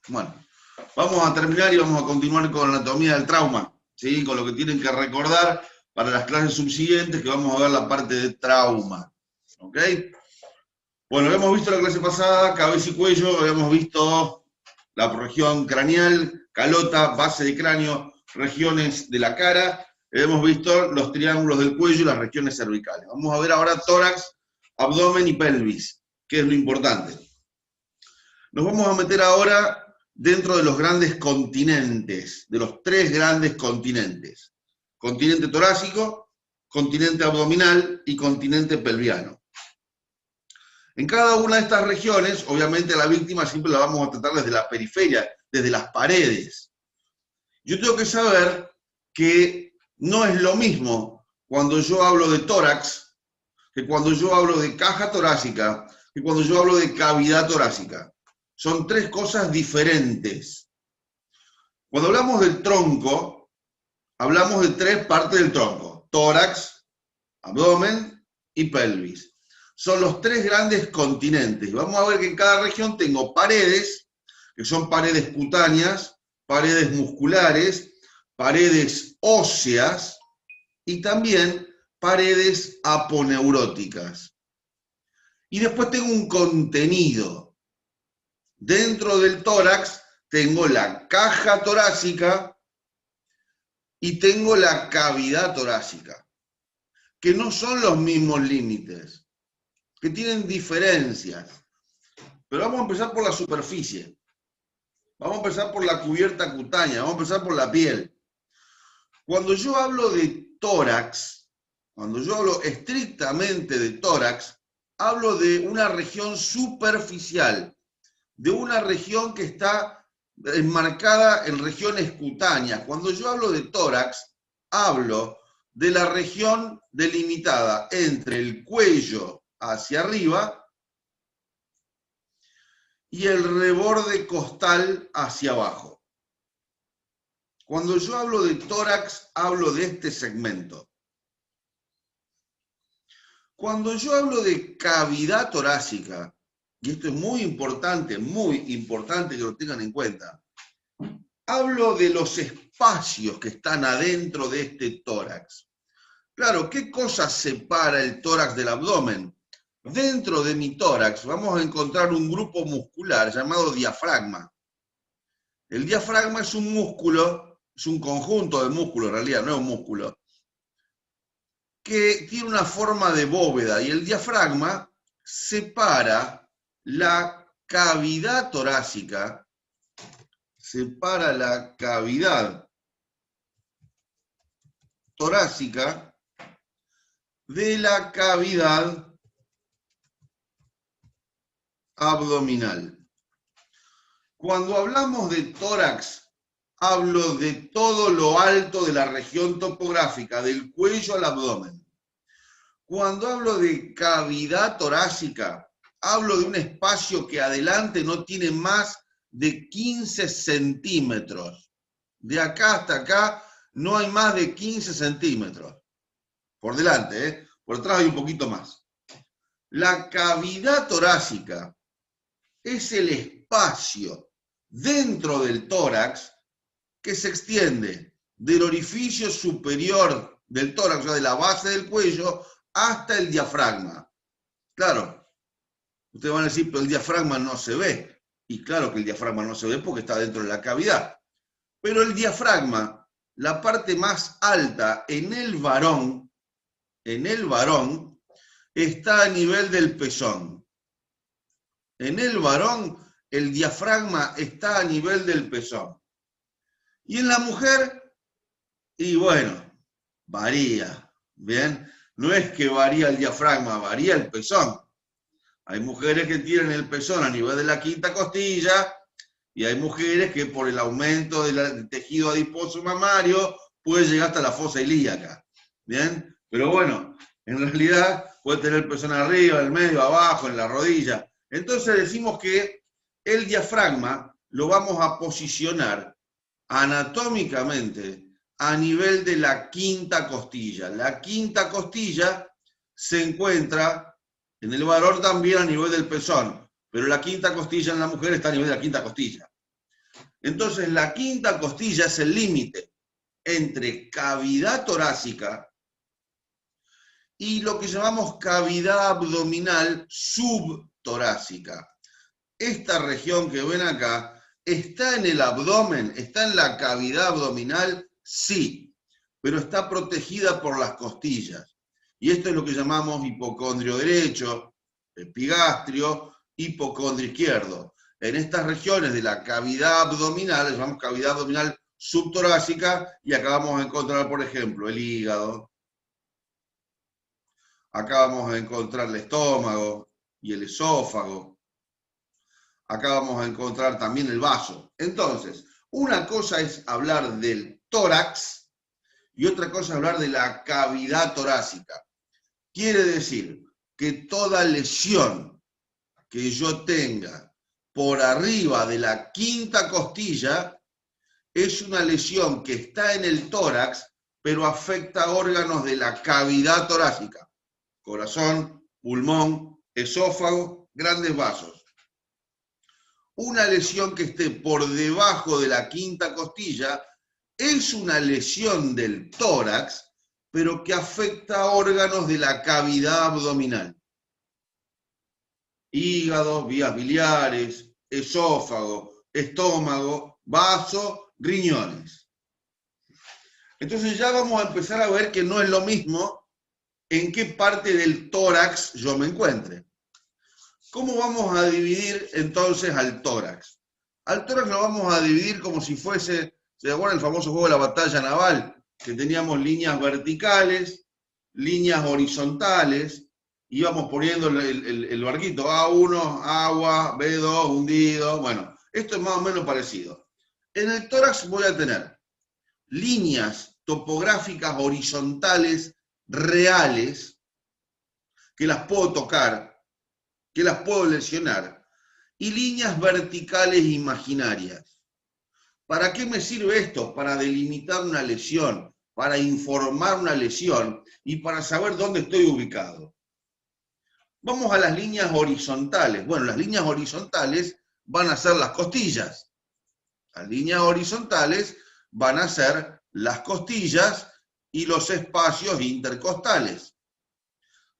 Bueno, vamos a terminar y vamos a continuar con la anatomía del trauma, ¿sí? Con lo que tienen que recordar para las clases subsiguientes, que vamos a ver la parte de trauma. ¿Ok? Bueno, hemos visto la clase pasada, cabeza y cuello, habíamos visto la región craneal, calota, base de cráneo, regiones de la cara, hemos visto los triángulos del cuello y las regiones cervicales. Vamos a ver ahora tórax, abdomen y pelvis, que es lo importante. Nos vamos a meter ahora dentro de los grandes continentes, de los 3 grandes continentes. Continente torácico, continente abdominal y continente pelviano. En cada una de estas regiones, obviamente a la víctima siempre la vamos a tratar desde la periferia, desde las paredes. Yo tengo que saber que no es lo mismo cuando yo hablo de tórax, que cuando yo hablo de caja torácica, que cuando yo hablo de cavidad torácica. Son 3 cosas diferentes. Cuando hablamos del tronco, hablamos de 3 partes del tronco: tórax, abdomen y pelvis. Son los 3 grandes continentes. Vamos a ver que en cada región tengo paredes, que son paredes cutáneas, paredes musculares, paredes óseas y también paredes aponeuróticas. Y después tengo un contenido. Dentro del tórax tengo la caja torácica y tengo la cavidad torácica, que no son los mismos límites, que tienen diferencias. Pero vamos a empezar por la superficie. Vamos a empezar por la cubierta cutánea, vamos a empezar por la piel. Cuando yo hablo de tórax, cuando yo hablo estrictamente de tórax, hablo de una región superficial, de una región que está enmarcada en regiones cutáneas. Cuando yo hablo de tórax, hablo de la región delimitada entre el cuello hacia arriba y el reborde costal hacia abajo. Cuando yo hablo de tórax, hablo de este segmento. Cuando yo hablo de cavidad torácica, y esto es muy importante que lo tengan en cuenta, hablo de los espacios que están adentro de este tórax. Claro, ¿qué cosa separa el tórax del abdomen? Dentro de mi tórax vamos a encontrar un grupo muscular llamado diafragma. El diafragma es un músculo, es un conjunto de músculos, en realidad no es un músculo, que tiene una forma de bóveda, y el diafragma separa la cavidad torácica, separa la cavidad torácica de la cavidad abdominal. Cuando hablamos de tórax, hablo de todo lo alto de la región topográfica, del cuello al abdomen. Cuando hablo de cavidad torácica, hablo de un espacio que adelante no tiene más de 15 centímetros. De acá hasta acá no hay más de 15 centímetros. Por delante, por atrás hay un poquito más. La cavidad torácica es el espacio dentro del tórax que se extiende del orificio superior del tórax, o sea, de la base del cuello, hasta el diafragma. Claro, ustedes van a decir, pero el diafragma no se ve. Y claro que el diafragma no se ve porque está dentro de la cavidad. Pero el diafragma, la parte más alta en el varón, está a nivel del pezón. En el varón, el diafragma está a nivel del pezón. Y en la mujer, y bueno, varía, ¿bien? No es que varía el diafragma, varía el pezón. Hay mujeres que tienen el pezón a nivel de la quinta costilla, y hay mujeres que por el aumento del tejido adiposo mamario puede llegar hasta la fosa ilíaca, ¿bien? Pero bueno, en realidad puede tener el pezón arriba, en el medio, abajo, en la rodilla. Entonces decimos que el diafragma lo vamos a posicionar anatómicamente a nivel de la quinta costilla. La quinta costilla se encuentra en el varón también a nivel del pezón, pero la quinta costilla en la mujer está a nivel de la quinta costilla. Entonces la quinta costilla es el límite entre cavidad torácica y lo que llamamos cavidad abdominal subtorácica. Esta región que ven acá, ¿está en el abdomen? ¿Está en la cavidad abdominal? Sí, pero está protegida por las costillas. Y esto es lo que llamamos hipocondrio derecho, epigastrio, hipocondrio izquierdo. En estas regiones de la cavidad abdominal, llamamos cavidad abdominal subtorácica, y acá vamos a encontrar, por ejemplo, el hígado. Acá vamos a encontrar el estómago y el esófago. Acá vamos a encontrar también el vaso. Entonces, una cosa es hablar del tórax y otra cosa es hablar de la cavidad torácica. Quiere decir que toda lesión que yo tenga por arriba de la quinta costilla es una lesión que está en el tórax, pero afecta órganos de la cavidad torácica. Corazón, pulmón, esófago, grandes vasos. Una lesión que esté por debajo de la quinta costilla es una lesión del tórax, pero que afecta a órganos de la cavidad abdominal. Hígado, vías biliares, esófago, estómago, vaso, riñones. Entonces ya vamos a empezar a ver que no es lo mismo en qué parte del tórax yo me encuentre. ¿Cómo vamos a dividir entonces al tórax? Al tórax lo vamos a dividir como si fuese, ¿se acuerdan el famoso juego de la batalla naval? Que teníamos líneas verticales, líneas horizontales, íbamos poniendo el barquito, A1, agua, B2, hundido, bueno, esto es más o menos parecido. En el tórax voy a tener líneas topográficas horizontales reales, que las puedo tocar, que las puedo lesionar, y líneas verticales imaginarias. ¿Para qué me sirve esto? Para delimitar una lesión, para informar una lesión y para saber dónde estoy ubicado. Vamos a las líneas horizontales. Bueno, las líneas horizontales van a ser las costillas. Las líneas horizontales van a ser las costillas y los espacios intercostales.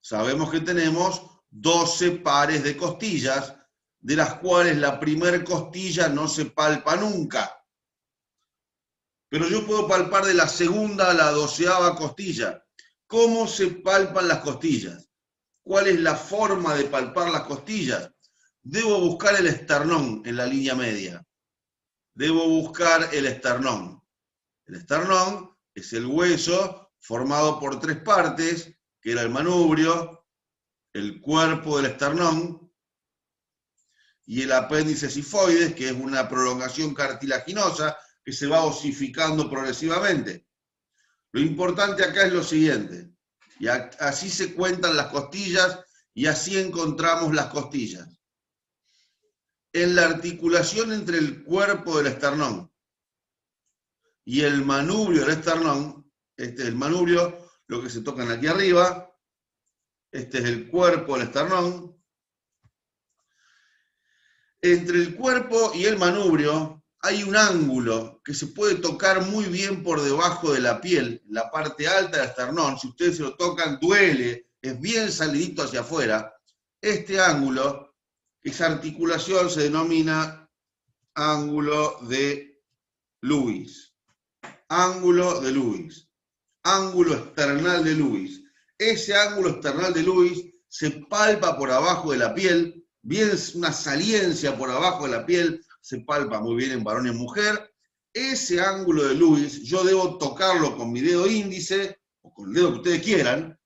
Sabemos que tenemos 12 pares de costillas, de las cuales la primera costilla no se palpa nunca. Pero yo puedo palpar de la segunda a la 12ª costilla. ¿Cómo se palpan las costillas? ¿Cuál es la forma de palpar las costillas? Debo buscar el esternón en la línea media. Debo buscar el esternón. El esternón es el hueso formado por 3 partes, que era el manubrio, el cuerpo del esternón y el apéndice sifoides, que es una prolongación cartilaginosa que se va osificando progresivamente. Lo importante acá es lo siguiente, y así se cuentan las costillas y así encontramos las costillas. En la articulación entre el cuerpo del esternón y el manubrio del esternón, este es el manubrio, lo que se tocan aquí arriba, este es el cuerpo del esternón. Entre el cuerpo y el manubrio hay un ángulo que se puede tocar muy bien por debajo de la piel, la parte alta del esternón. Si ustedes se lo tocan, duele, es bien salidito hacia afuera. Este ángulo, esa articulación se denomina ángulo de Lewis. Ángulo de Lewis. Ángulo external de Lewis. Ese ángulo external de Lewis se palpa por abajo de la piel, bien una saliencia por abajo de la piel, se palpa muy bien en varón y en mujer. Ese ángulo de Lewis yo debo tocarlo con mi dedo índice, o con el dedo que ustedes quieran,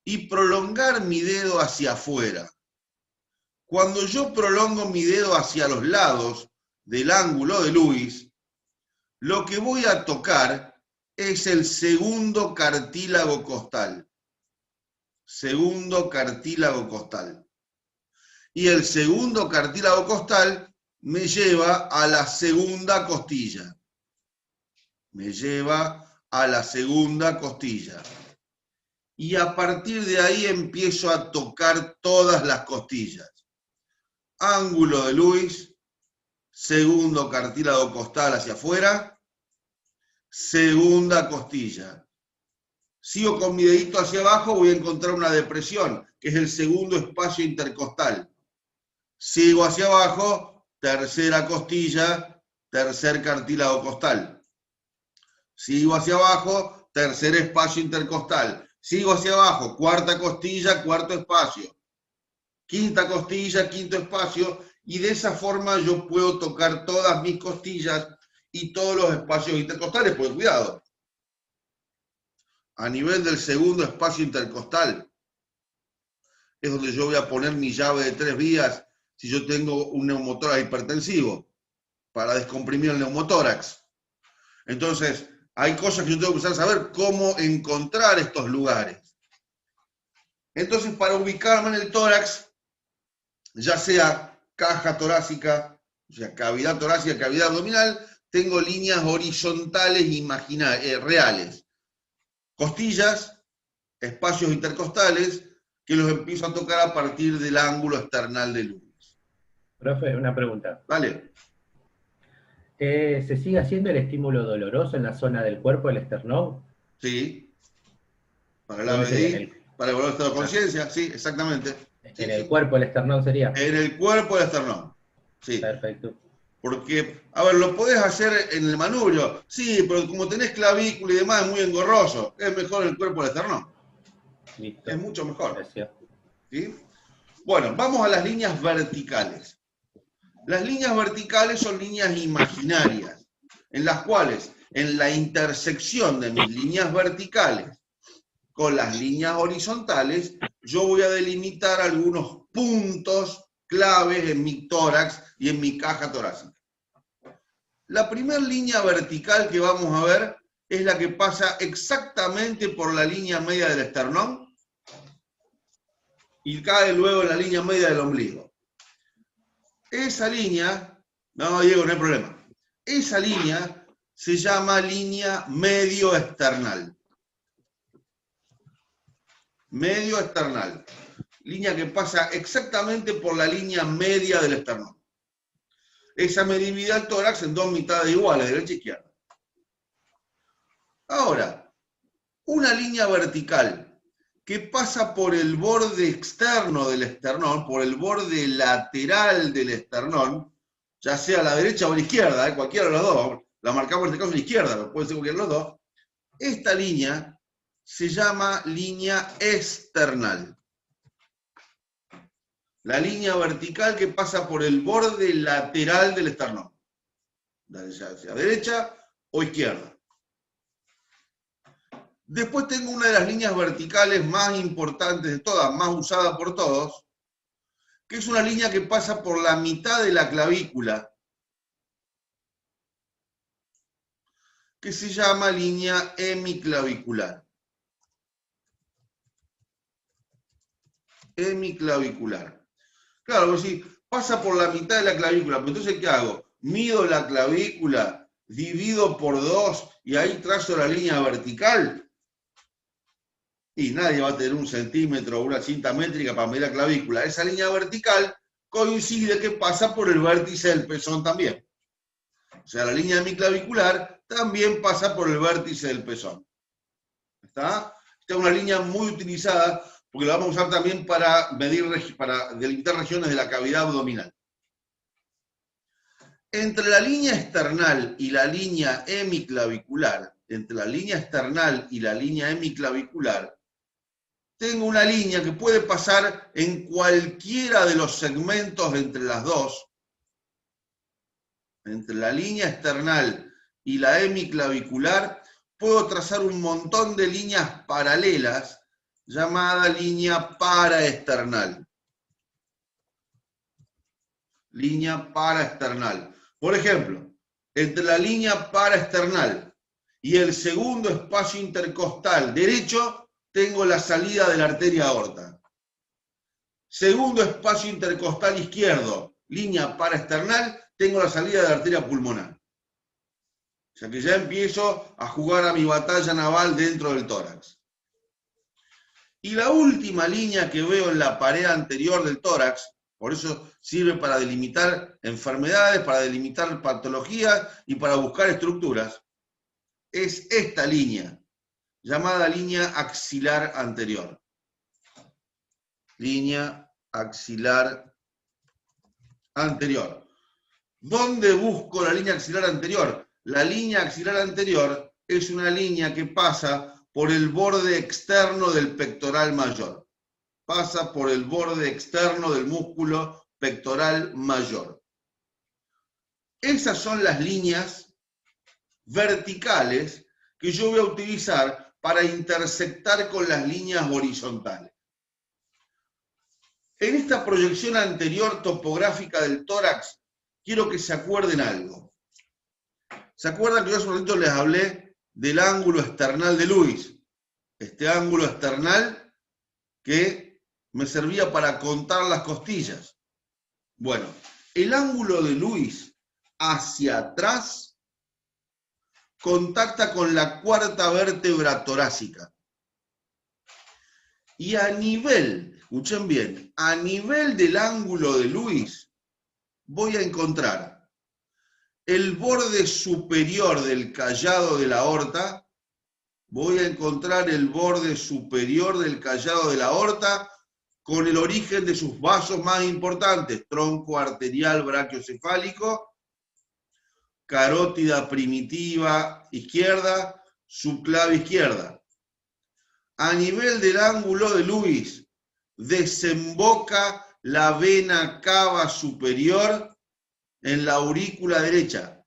y prolongar mi dedo hacia afuera. Cuando yo prolongo mi dedo hacia los lados del ángulo de Lewis, lo que voy a tocar es el segundo cartílago costal. Segundo cartílago costal. Y el segundo cartílago costal me lleva a la segunda costilla. Me lleva a la segunda costilla. Y a partir de ahí empiezo a tocar todas las costillas. Ángulo de Lewis, segundo cartílago costal hacia afuera, segunda costilla. Sigo con mi dedito hacia abajo, voy a encontrar una depresión, que es el segundo espacio intercostal. Sigo hacia abajo, tercera costilla, tercer cartílago costal. Sigo hacia abajo, tercer espacio intercostal. Sigo hacia abajo, cuarta costilla, cuarto espacio. Quinta costilla, quinto espacio. Y de esa forma yo puedo tocar todas mis costillas y todos los espacios intercostales, pues cuidado. A nivel del segundo espacio intercostal, es donde yo voy a poner mi llave de 3 vías si yo tengo un neumotórax hipertensivo, para descomprimir el neumotórax. Entonces, hay cosas que yo tengo que empezar a saber cómo encontrar estos lugares. Entonces, para ubicarme en el tórax, ya sea caja torácica, o sea, cavidad torácica, cavidad abdominal, tengo líneas horizontales reales. Costillas, espacios intercostales, que los empiezo a tocar a partir del ángulo esternal del lumbar. Profe, una pregunta. Vale. ¿Se sigue haciendo el estímulo doloroso en la zona del cuerpo del esternón? Sí. Para el ABDI, para el estado de conciencia, sí, exactamente. ¿En el cuerpo del esternón sería? En el cuerpo del esternón. Sí. Perfecto. Porque, a ver, lo podés hacer en el manubrio, sí, pero como tenés clavícula y demás, es muy engorroso. Es mejor el cuerpo del esternón. Listo. Es mucho mejor. Gracias. ¿Sí? Bueno, vamos a las líneas verticales. Las líneas verticales son líneas imaginarias, en las cuales, en la intersección de mis líneas verticales con las líneas horizontales, yo voy a delimitar algunos puntos claves en mi tórax y en mi caja torácica. La primera línea vertical que vamos a ver es la que pasa exactamente por la línea media del esternón y cae luego en la línea media del ombligo. Esa línea, no Diego, no hay problema, esa línea se llama línea medio esternal. Medio esternal. Línea que pasa exactamente por la línea media del esternón. Esa me divide el tórax en dos mitades iguales, derecha e izquierda. Ahora, una línea vertical que pasa por el borde externo del esternón, por el borde lateral del esternón, ya sea a la derecha o a la izquierda, cualquiera de los dos, la marcamos en este caso a la izquierda, pero puede ser cualquiera de los dos, esta línea se llama línea external. La línea vertical que pasa por el borde lateral del esternón, ya sea derecha o izquierda. Después tengo una de las líneas verticales más importantes de todas, más usada por todos, que es una línea que pasa por la mitad de la clavícula, que se llama línea hemiclavicular. Hemiclavicular. Claro, pues sí, pasa por la mitad de la clavícula, pero entonces ¿qué hago? Mido la clavícula, divido por 2 y ahí trazo la línea vertical. Y nadie va a tener 1 centímetro o una cinta métrica para medir la clavícula. Esa línea vertical coincide que pasa por el vértice del pezón también. O sea, la línea hemiclavicular también pasa por el vértice del pezón. ¿Está? Esta es una línea muy utilizada porque la vamos a usar también para para delimitar regiones de la cavidad abdominal. Entre la línea external y la línea hemiclavicular, tengo una línea que puede pasar en cualquiera de los segmentos entre las dos. Entre la línea external y la hemiclavicular, puedo trazar un montón de líneas paralelas, llamada línea paraesternal. Línea paraesternal. Por ejemplo, entre la línea paraesternal y el segundo espacio intercostal derecho, tengo la salida de la arteria aorta. Segundo espacio intercostal izquierdo, línea paraesternal, tengo la salida de la arteria pulmonar. O sea que ya empiezo a jugar a mi batalla naval dentro del tórax. Y la última línea que veo en la pared anterior del tórax Por eso sirve para delimitar enfermedades, para delimitar patologías y para buscar estructuras. Es esta línea, llamada línea axilar anterior. Línea axilar anterior. ¿Dónde busco la línea axilar anterior? La línea axilar anterior es una línea que pasa por el borde externo del pectoral mayor. Pasa por el borde externo del músculo pectoral mayor. Esas son las líneas verticales que yo voy a utilizar para intersectar con las líneas horizontales. En esta proyección anterior topográfica del tórax, quiero que se acuerden algo. ¿Se acuerdan que yo hace un ratito les hablé del ángulo esternal de Lewis? Este ángulo esternal que me servía para contar las costillas. Bueno, el ángulo de Lewis hacia atrás contacta con la cuarta vértebra torácica. Y a nivel, escuchen bien, a nivel del ángulo de Lewis, voy a encontrar el borde superior del callado de la aorta, voy a encontrar el borde superior del callado de la aorta con el origen de sus vasos más importantes, tronco arterial brachiocefálico, carótida primitiva izquierda, subclave izquierda. A nivel del ángulo de Lewis, desemboca la vena cava superior en la aurícula derecha.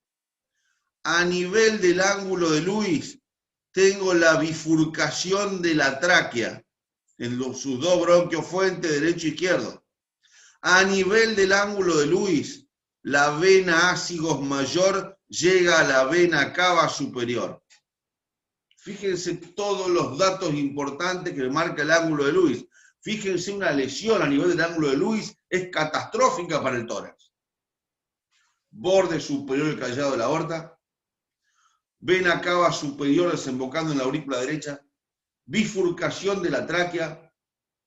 A nivel del ángulo de Lewis, tengo la bifurcación de la tráquea en sus dos bronquios fuentes, derecho e izquierdo. A nivel del ángulo de Lewis, la vena ácigos mayor llega a la vena cava superior. Fíjense todos los datos importantes que marca el ángulo de Lewis. Fíjense, una lesión a nivel del ángulo de Lewis es catastrófica para el tórax. Borde superior del callado de la aorta, vena cava superior desembocando en la aurícula derecha, bifurcación de la tráquea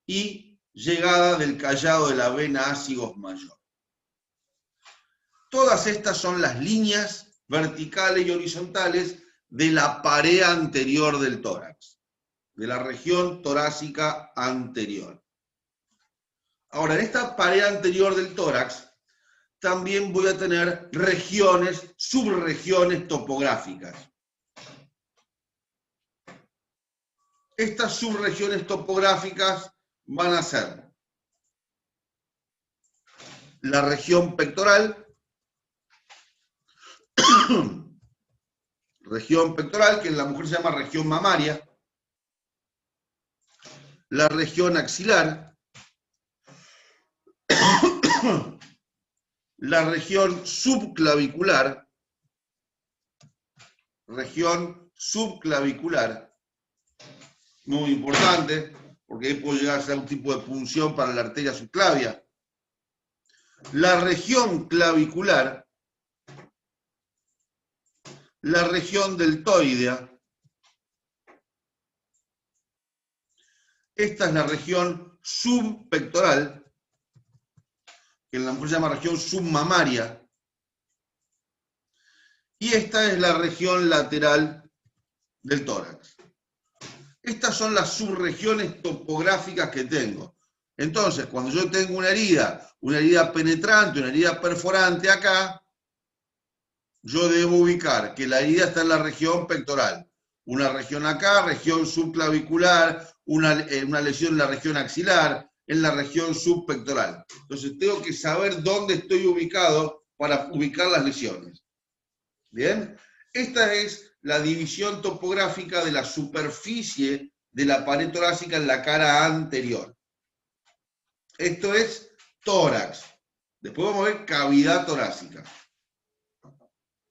y llegada del callado de la vena ácigos mayor. Todas estas son las líneas verticales y horizontales de la pared anterior del tórax, de la región torácica anterior. Ahora, en esta pared anterior del tórax también voy a tener regiones, subregiones topográficas. Estas subregiones topográficas van a ser la región pectoral, que en la mujer se llama región mamaria, la región axilar, la región subclavicular, muy importante, porque ahí puede llegar a ser un tipo de punción para la arteria subclavia, la región clavicular, la región deltoidea. Esta es la región subpectoral, que en la mujer se llama región submamaria. Y esta es la región lateral del tórax. Estas son las subregiones topográficas que tengo. Entonces, cuando yo tengo una herida penetrante, una herida perforante acá, yo debo ubicar que la herida está en la región pectoral. Una región acá, región subclavicular, una lesión en la región axilar, en la región subpectoral. Entonces tengo que saber dónde estoy ubicado para ubicar las lesiones. ¿Bien? Esta es la división topográfica de la superficie de la pared torácica en la cara anterior. Esto es tórax. Después vamos a ver cavidad torácica.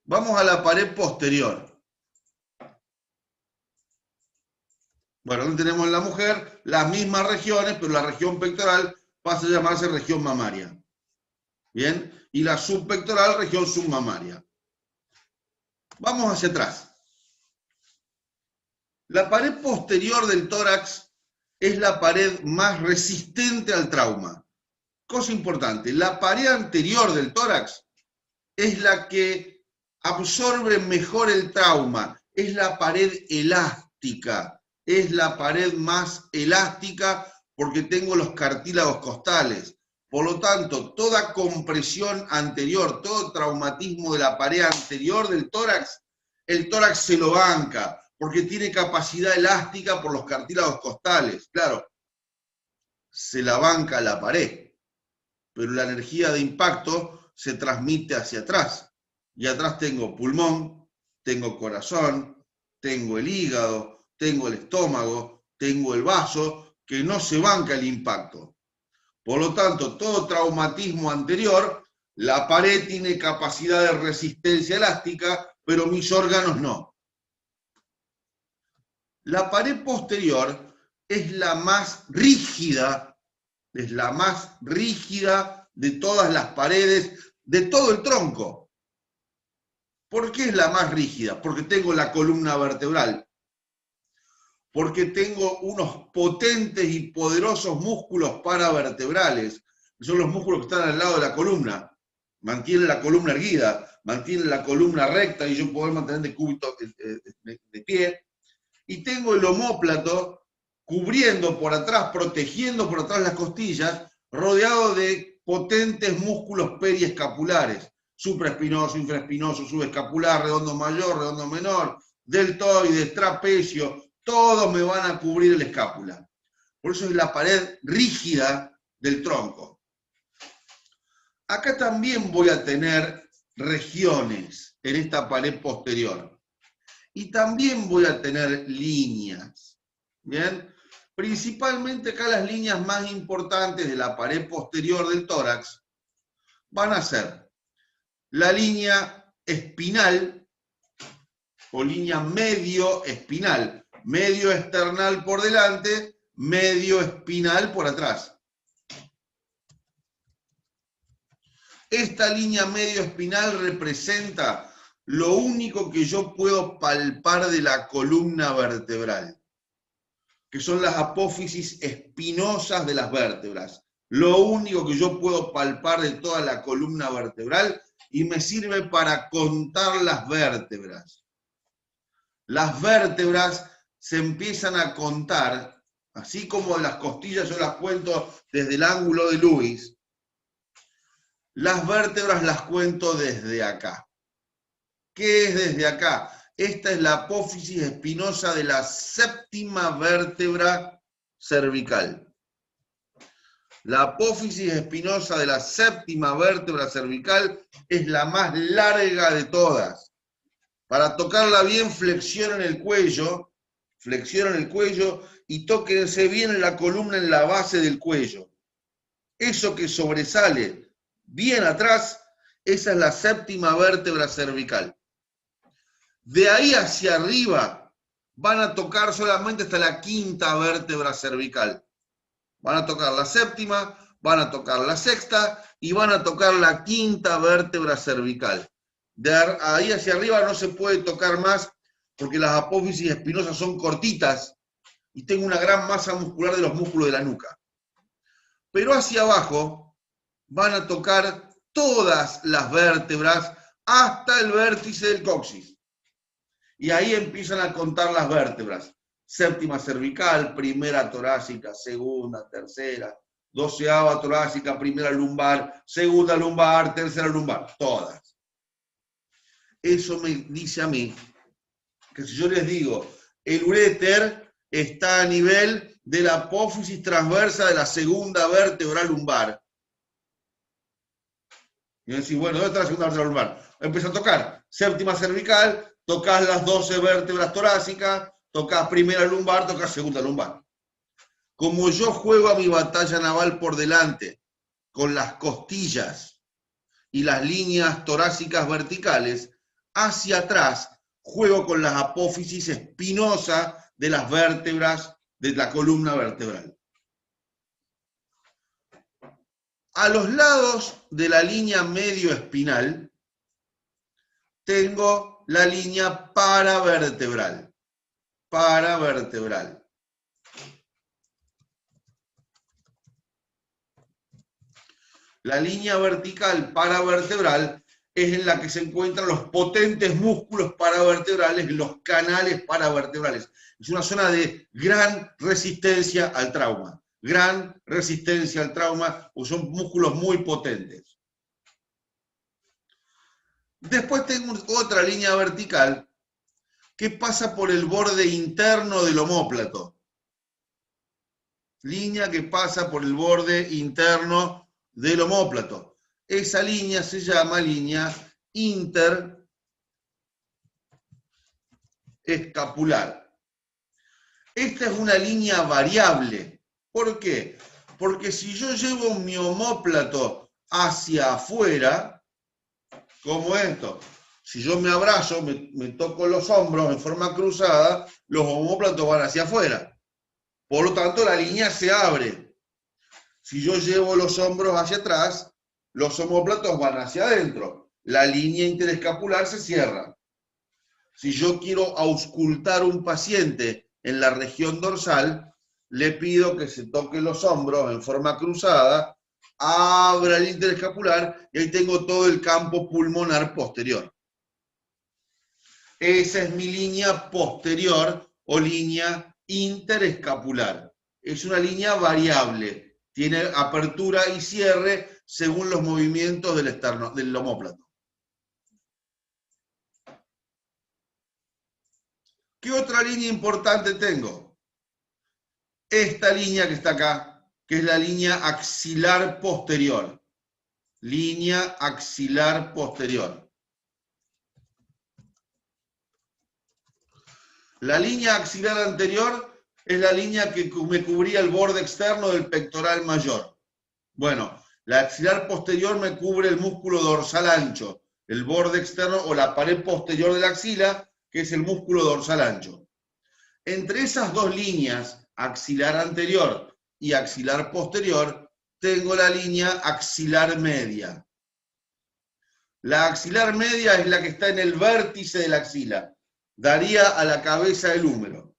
Vamos a la pared posterior. Bueno, aquí tenemos en la mujer las mismas regiones, pero la región pectoral pasa a llamarse región mamaria. ¿Bien? Y la subpectoral, región submamaria. Vamos hacia atrás. La pared posterior del tórax es la pared más resistente al trauma. cosa importante, la pared anterior del tórax es la que absorbe mejor el trauma, es la pared elástica, es la pared más elástica porque tengo los cartílagos costales. Por lo tanto, toda compresión anterior, todo traumatismo de la pared anterior del tórax, el tórax se lo banca, porque tiene capacidad elástica por los cartílagos costales. Claro, se la banca la pared, pero la energía de impacto se transmite hacia atrás. Y atrás tengo pulmón, tengo corazón, tengo el hígado, tengo el estómago, tengo el vaso, que no se banca el impacto. Por lo tanto, todo traumatismo anterior, la pared tiene capacidad de resistencia elástica, pero mis órganos no. La pared posterior es la más rígida, de todas las paredes, de todo el tronco. ¿Por qué es la más rígida? Porque tengo la columna vertebral. Porque tengo unos potentes y poderosos músculos paravertebrales, que son los músculos que están al lado de la columna. Mantienen la columna erguida, mantienen la columna recta y yo puedo mantener de cúbito de pie. Y tengo el omóplato cubriendo por atrás, protegiendo por atrás las costillas, rodeado de potentes músculos periescapulares, supraespinoso, infraespinoso, subescapular, redondo mayor, redondo menor, deltoides, trapecio, todos me van a cubrir la escápula. Por eso es la pared rígida del tronco. Acá también voy a tener regiones en esta pared posterior. Y también voy a tener líneas. ¿Bien? Principalmente acá las líneas más importantes de la pared posterior del tórax van a ser la línea espinal o línea medio espinal. Medio esternal por delante, medio espinal por atrás. Esta línea medio espinal representa lo único que yo puedo palpar de la columna vertebral, que son las apófisis espinosas de las vértebras. Lo único que yo puedo palpar de toda la columna vertebral y me sirve para contar las vértebras. Las vértebras se empiezan a contar, así como las costillas yo las cuento desde el ángulo de Lewis, las vértebras las cuento desde acá. ¿Qué es desde acá? Esta es la apófisis espinosa de la séptima vértebra cervical. La apófisis espinosa de la séptima vértebra cervical es la más larga de todas. Para tocarla bien, flexionen el cuello y tóquense bien la columna en la base del cuello. Eso que sobresale bien atrás, esa es la séptima vértebra cervical. De ahí hacia arriba van a tocar solamente hasta la quinta vértebra cervical. Van a tocar la séptima, van a tocar la sexta y van a tocar la quinta vértebra cervical. De ahí hacia arriba no se puede tocar más porque las apófisis espinosas son cortitas y tengo una gran masa muscular de los músculos de la nuca. Pero hacia abajo van a tocar todas las vértebras hasta el vértice del coxis. Y ahí empiezan a contar las vértebras. Séptima cervical, primera torácica, segunda, tercera, 12ª torácica, primera lumbar, segunda lumbar, tercera lumbar, todas. Eso me dice a mí que si yo les digo, el uréter está a nivel de la apófisis transversa de la segunda vértebra lumbar. Y decís, bueno, ¿dónde está la segunda vértebra lumbar? Empieza a tocar séptima cervical, tocas las 12 vértebras torácicas, tocas primera lumbar, tocas segunda lumbar. Como yo juego a mi batalla naval por delante, con las costillas y las líneas torácicas verticales, hacia atrás juego con las apófisis espinosas de las vértebras de la columna vertebral. A los lados de la línea medio espinal tengo la línea paravertebral. La línea vertical paravertebral es en la que se encuentran los potentes músculos paravertebrales, los canales paravertebrales. Es una zona de gran resistencia al trauma. Gran resistencia al trauma, pues son músculos muy potentes. Después tengo otra línea vertical que pasa por el borde interno del omóplato. Línea que pasa por el borde interno del omóplato. Esa línea se llama línea interescapular. Esta es una línea variable. ¿Por qué? Porque si yo llevo mi omóplato hacia afuera, como esto, si yo me abrazo, me toco los hombros en forma cruzada, los omóplatos van hacia afuera. Por lo tanto, la línea se abre. Si yo llevo los hombros hacia atrás, los omóplatos van hacia adentro. La línea interescapular se cierra. Si yo quiero auscultar un paciente en la región dorsal, le pido que se toque los hombros en forma cruzada, abra el interescapular y ahí tengo todo el campo pulmonar posterior. Esa es mi línea posterior o línea interescapular. Es una línea variable. Tiene apertura y cierre según los movimientos del omóplato. ¿Qué otra línea importante tengo? Esta línea que está acá, que es la línea axilar posterior. Línea axilar posterior. La línea axilar anterior es la línea que me cubría el borde externo del pectoral mayor. Bueno, la axilar posterior me cubre el músculo dorsal ancho, el borde externo o la pared posterior de la axila, que es el músculo dorsal ancho. Entre esas dos líneas, axilar anterior y axilar posterior, tengo la línea axilar media. La axilar media es la que está en el vértice de la axila. Daría a la cabeza del húmero.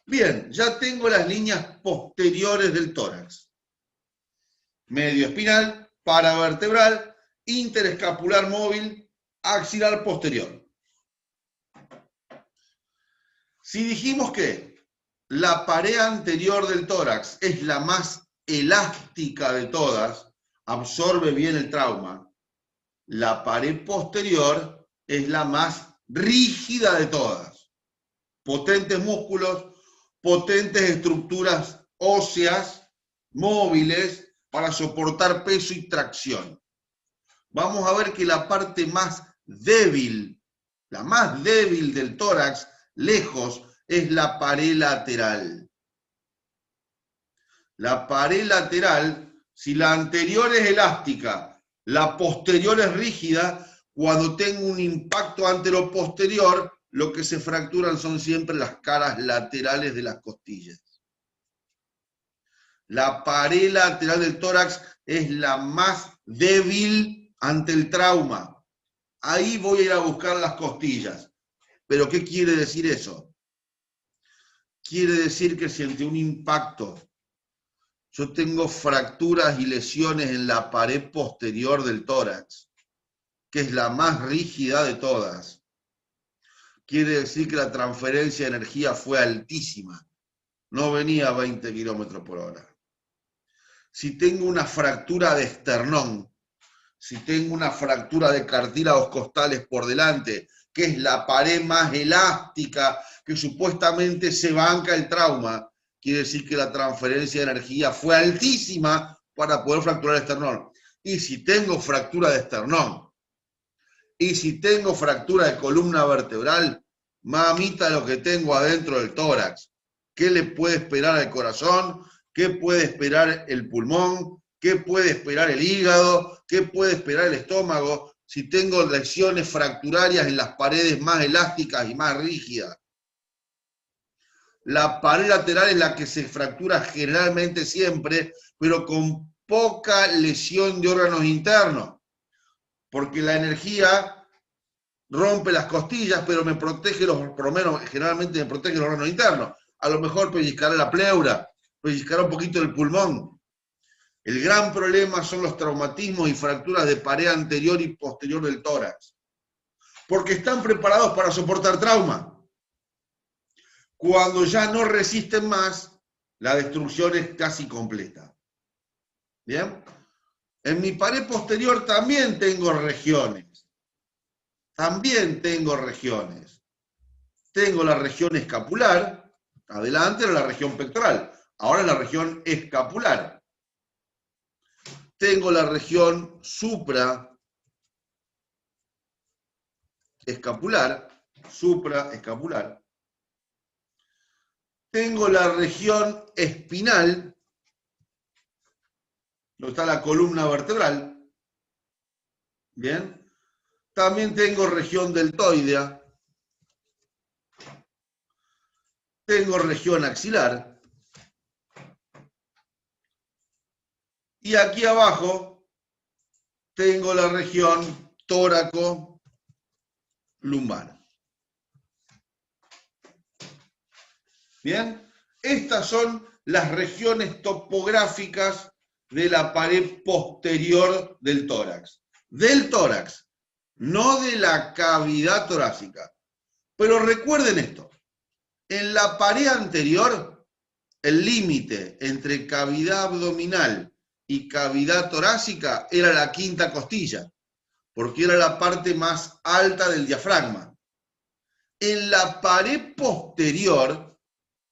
Bien, ya tengo las líneas posteriores del tórax. Medio espinal, paravertebral, interescapular móvil, axilar posterior. Si dijimos que la pared anterior del tórax es la más elástica de todas, absorbe bien el trauma, la pared posterior es la más rígida de todas. Potentes músculos, potentes estructuras óseas, móviles, para soportar peso y tracción. Vamos a ver que la parte más débil del tórax, lejos, es la pared lateral. La pared lateral, si la anterior es elástica, la posterior es rígida, cuando tengo un impacto anteroposterior, lo que se fracturan son siempre las caras laterales de las costillas. La pared lateral del tórax es la más débil ante el trauma. Ahí voy a ir a buscar las costillas. ¿Pero qué quiere decir eso? Quiere decir que si ante un impacto yo tengo fracturas y lesiones en la pared posterior del tórax, que es la más rígida de todas, quiere decir que la transferencia de energía fue altísima. No venía a 20 kilómetros por hora. Si tengo una fractura de esternón, si tengo una fractura de cartílagos costales por delante, que es la pared más elástica que supuestamente se banca el trauma, quiere decir que la transferencia de energía fue altísima para poder fracturar el esternón. Y si tengo fractura de esternón, y si tengo fractura de columna vertebral, mamita lo que tengo adentro del tórax. ¿Qué le puede esperar al corazón? ¿Qué puede esperar el pulmón? ¿Qué puede esperar el hígado? ¿Qué puede esperar el estómago? Si tengo lesiones fracturarias en las paredes más elásticas y más rígidas. La pared lateral es la que se fractura generalmente siempre, pero con poca lesión de órganos internos. Porque la energía rompe las costillas, pero me protege por lo menos, generalmente me protege los órganos internos. A lo mejor pellizcará la pleura, pellizcará un poquito el pulmón. El gran problema son los traumatismos y fracturas de pared anterior y posterior del tórax, porque están preparados para soportar trauma. Cuando ya no resisten más, la destrucción es casi completa. ¿Bien? En mi pared posterior también tengo regiones. Tengo la región escapular, adelante era la región pectoral, ahora la región escapular. Tengo la región supraescapular. Tengo la región espinal, donde está la columna vertebral. Bien. También tengo región deltoidea. Tengo región axilar. Y aquí abajo tengo la región tóraco-lumbar. Bien, estas son las regiones topográficas de la pared posterior del tórax. Del tórax, no de la cavidad torácica. Pero recuerden esto, en la pared anterior, el límite entre cavidad abdominal y cavidad torácica era la quinta costilla, porque era la parte más alta del diafragma. En la pared posterior,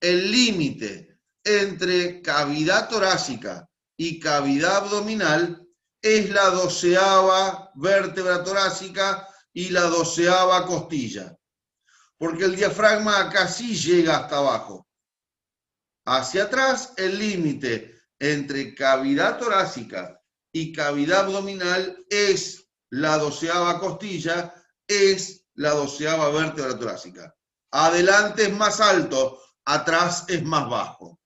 el límite entre cavidad torácica y cavidad abdominal es la 12ª vértebra torácica y la 12ª costilla, porque el diafragma acá sí llega hasta abajo. Hacia atrás, el límite entre cavidad torácica y cavidad abdominal es la 12ª costilla, es la 12ª vértebra torácica. Adelante es más alto, atrás es más bajo.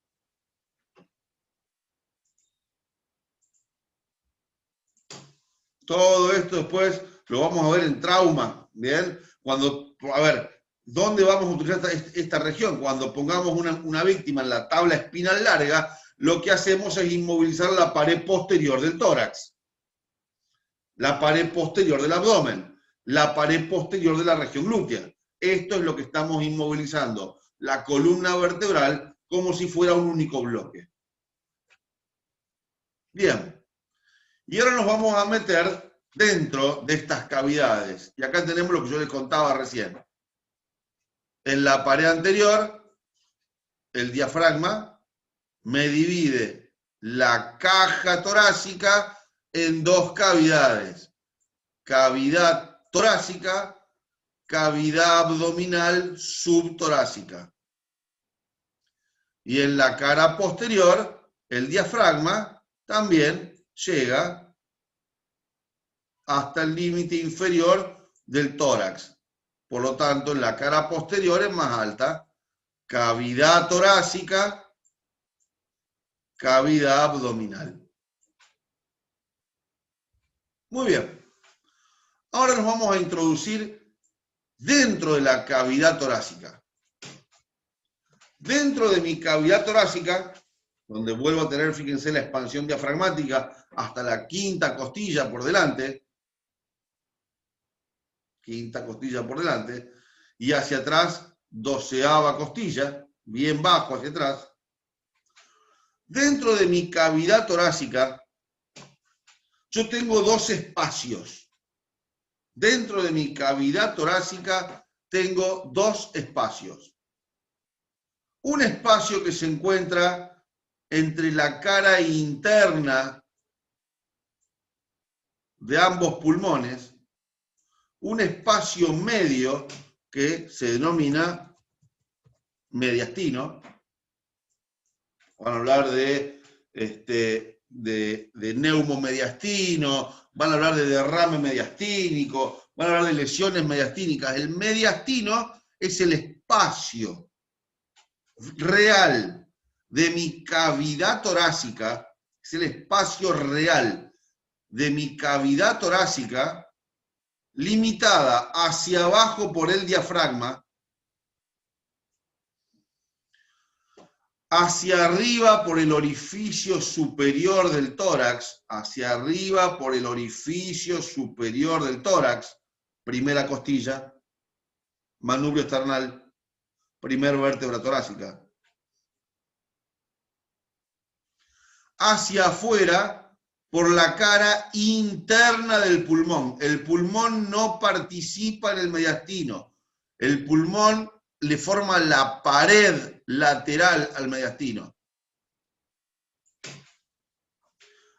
Todo esto después lo vamos a ver en trauma, ¿bien? Cuando, a ver, ¿dónde vamos a utilizar esta región? Cuando pongamos una víctima en la tabla espinal larga, lo que hacemos es inmovilizar la pared posterior del tórax, la pared posterior del abdomen, la pared posterior de la región glútea. Esto es lo que estamos inmovilizando, la columna vertebral, como si fuera un único bloque. Bien. Y ahora nos vamos a meter dentro de estas cavidades. Y acá tenemos lo que yo les contaba recién. En la pared anterior, el diafragma me divide la caja torácica en dos cavidades. Cavidad torácica, cavidad abdominal subtorácica. Y en la cara posterior, el diafragma también llega hasta el límite inferior del tórax. Por lo tanto, en la cara posterior es más alta. Cavidad torácica, cavidad abdominal. Muy bien. Ahora nos vamos a introducir dentro de la cavidad torácica. Dentro de mi cavidad torácica, donde vuelvo a tener, fíjense, la expansión diafragmática hasta la quinta costilla por delante, y hacia atrás, 12ª costilla, bien bajo hacia atrás. Dentro de mi cavidad torácica, yo tengo dos espacios. Dentro de mi cavidad torácica tengo dos espacios. Un espacio que se encuentra entre la cara interna de ambos pulmones, un espacio medio que se denomina mediastino. Van a hablar de neumomediastino, van a hablar de derrame mediastínico, van a hablar de lesiones mediastínicas. El mediastino es el espacio real de mi cavidad torácica, es el espacio real de mi cavidad torácica limitada hacia abajo por el diafragma hacia arriba por el orificio superior del tórax, hacia arriba por el orificio superior del tórax, primera costilla, manubrio esternal, primer vértebra torácica. Hacia afuera por la cara interna del pulmón. El pulmón no participa en el mediastino. El pulmón le forma la pared lateral al mediastino.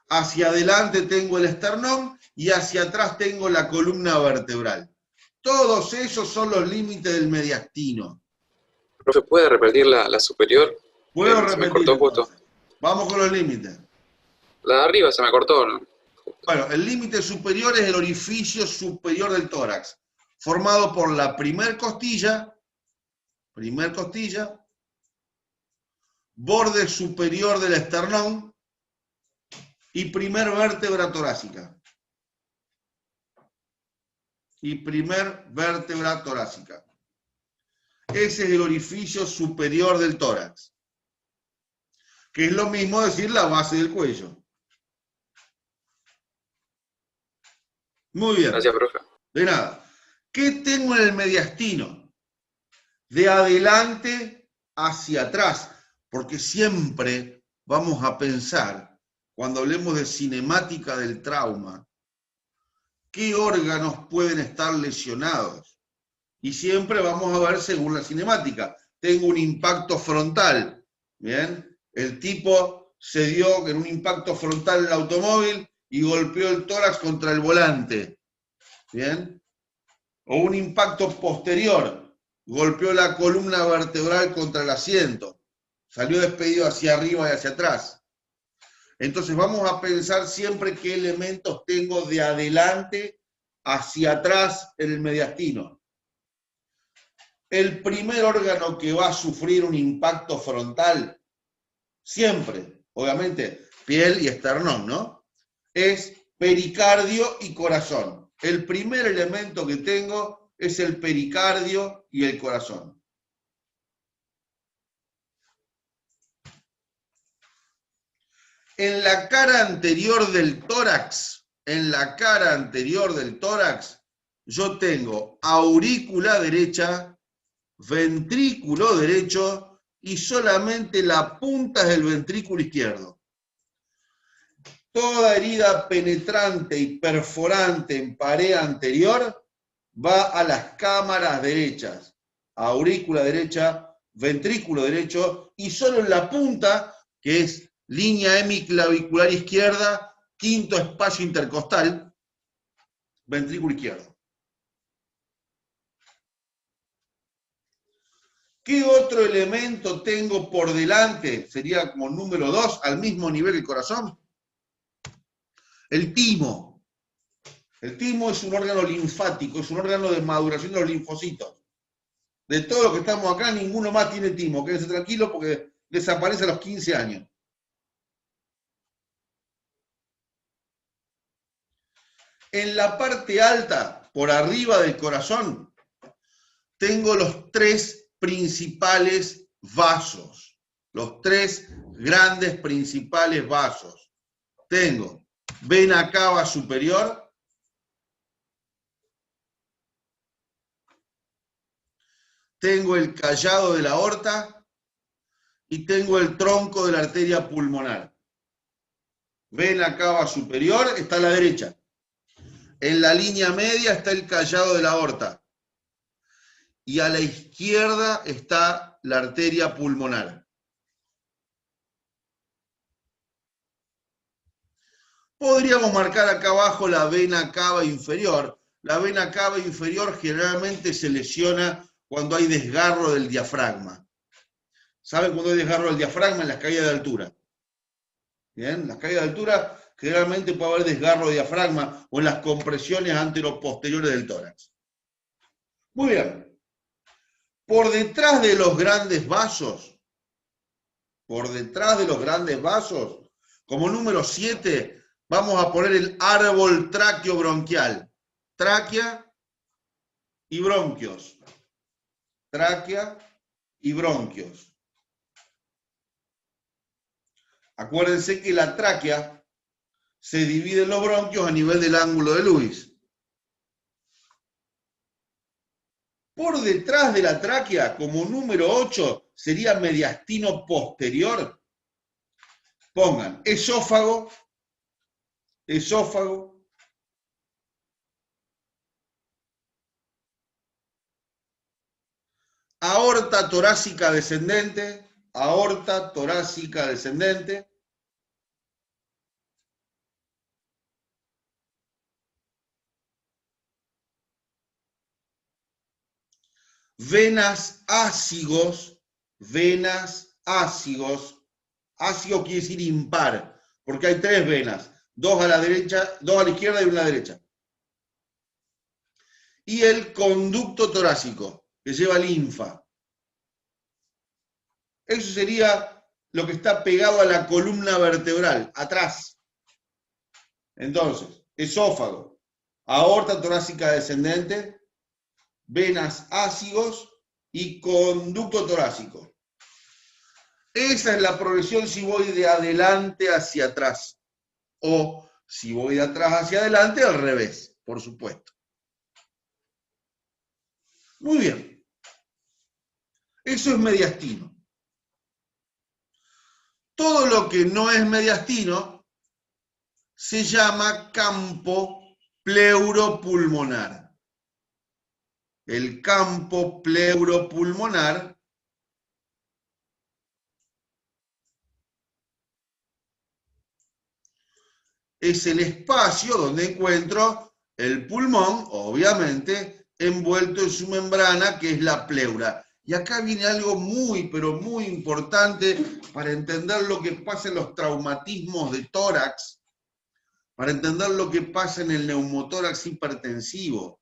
Hacia adelante tengo el esternón y hacia atrás tengo la columna vertebral. Todos esos son los límites del mediastino. Profe, ¿puede repetir la superior? Puedo Se me repetir cortó justo. entonces. Vamos con los límites. La de arriba se me cortó, ¿no? Bueno, el límite superior es el orificio superior del tórax, formado por la primer costilla, borde superior del esternón y primer vértebra torácica. Ese es el orificio superior del tórax, que es lo mismo decir la base del cuello. Muy bien. Gracias, profe. De nada. ¿Qué tengo en el mediastino? De adelante hacia atrás, porque siempre vamos a pensar, cuando hablemos de cinemática del trauma, qué órganos pueden estar lesionados. Y siempre vamos a ver según la cinemática. Tengo un impacto frontal, ¿bien? El tipo se dio en un impacto frontal en el automóvil y golpeó el tórax contra el volante, ¿bien? O un impacto posterior, golpeó la columna vertebral contra el asiento, salió despedido hacia arriba y hacia atrás. Entonces vamos a pensar siempre qué elementos tengo de adelante hacia atrás en el mediastino. El primer órgano que va a sufrir un impacto frontal, siempre, obviamente, piel y esternón, ¿no? Es pericardio y corazón. El primer elemento que tengo es el pericardio y el corazón. En la cara anterior del tórax, yo tengo aurícula derecha, ventrículo derecho y solamente la punta del ventrículo izquierdo. Toda herida penetrante y perforante en pared anterior va a las cámaras derechas, aurícula derecha, ventrículo derecho, y solo en la punta, que es línea hemiclavicular izquierda, quinto espacio intercostal, ventrículo izquierdo. ¿Qué otro elemento tengo por delante? Sería como número 2, al mismo nivel que el corazón. El timo. El timo es un órgano linfático, es un órgano de maduración de los linfocitos. De todos los que estamos acá, ninguno más tiene timo. Quédense tranquilos porque desaparece a los 15 años. En la parte alta, por arriba del corazón, tengo los 3 principales vasos. Los 3 grandes principales vasos. Tengo vena cava superior, tengo el callado de la aorta y tengo el tronco de la arteria pulmonar. Vena cava superior está a la derecha. En la línea media está el callado de la aorta. Y a la izquierda está la arteria pulmonar. Podríamos marcar acá abajo la vena cava inferior. La vena cava inferior generalmente se lesiona cuando hay desgarro del diafragma. ¿Saben cuando hay desgarro del diafragma? En las caídas de altura. ¿Bien? En las caídas de altura generalmente puede haber desgarro de diafragma o en las compresiones anteroposteriores del tórax. Muy bien. Por detrás de los grandes vasos, como número 7, vamos a poner el árbol tráqueo-bronquial. Tráquea y bronquios. Tráquea y bronquios. Acuérdense que la tráquea se divide en los bronquios a nivel del ángulo de Lewis. Por detrás de la tráquea, como número 8, sería mediastino posterior. Pongan esófago, esófago, aorta torácica descendente, aorta torácica descendente, venas ácigos, ácigo quiere decir impar, porque hay 3 venas, 2 a la derecha, 2 a la izquierda y 1 a la derecha. Y el conducto torácico, que lleva linfa. Eso sería lo que está pegado a la columna vertebral, atrás. Entonces, esófago, aorta torácica descendente, venas ácigos y conducto torácico. Esa es la progresión si voy de adelante hacia atrás. O si voy de atrás hacia adelante, al revés, por supuesto. Muy bien. Eso es mediastino. Todo lo que no es mediastino se llama campo pleuropulmonar. El campo pleuropulmonar es el espacio donde encuentro el pulmón, obviamente, envuelto en su membrana, que es la pleura. Y acá viene algo muy, pero muy importante para entender lo que pasa en los traumatismos de tórax, para entender lo que pasa en el neumotórax hipertensivo,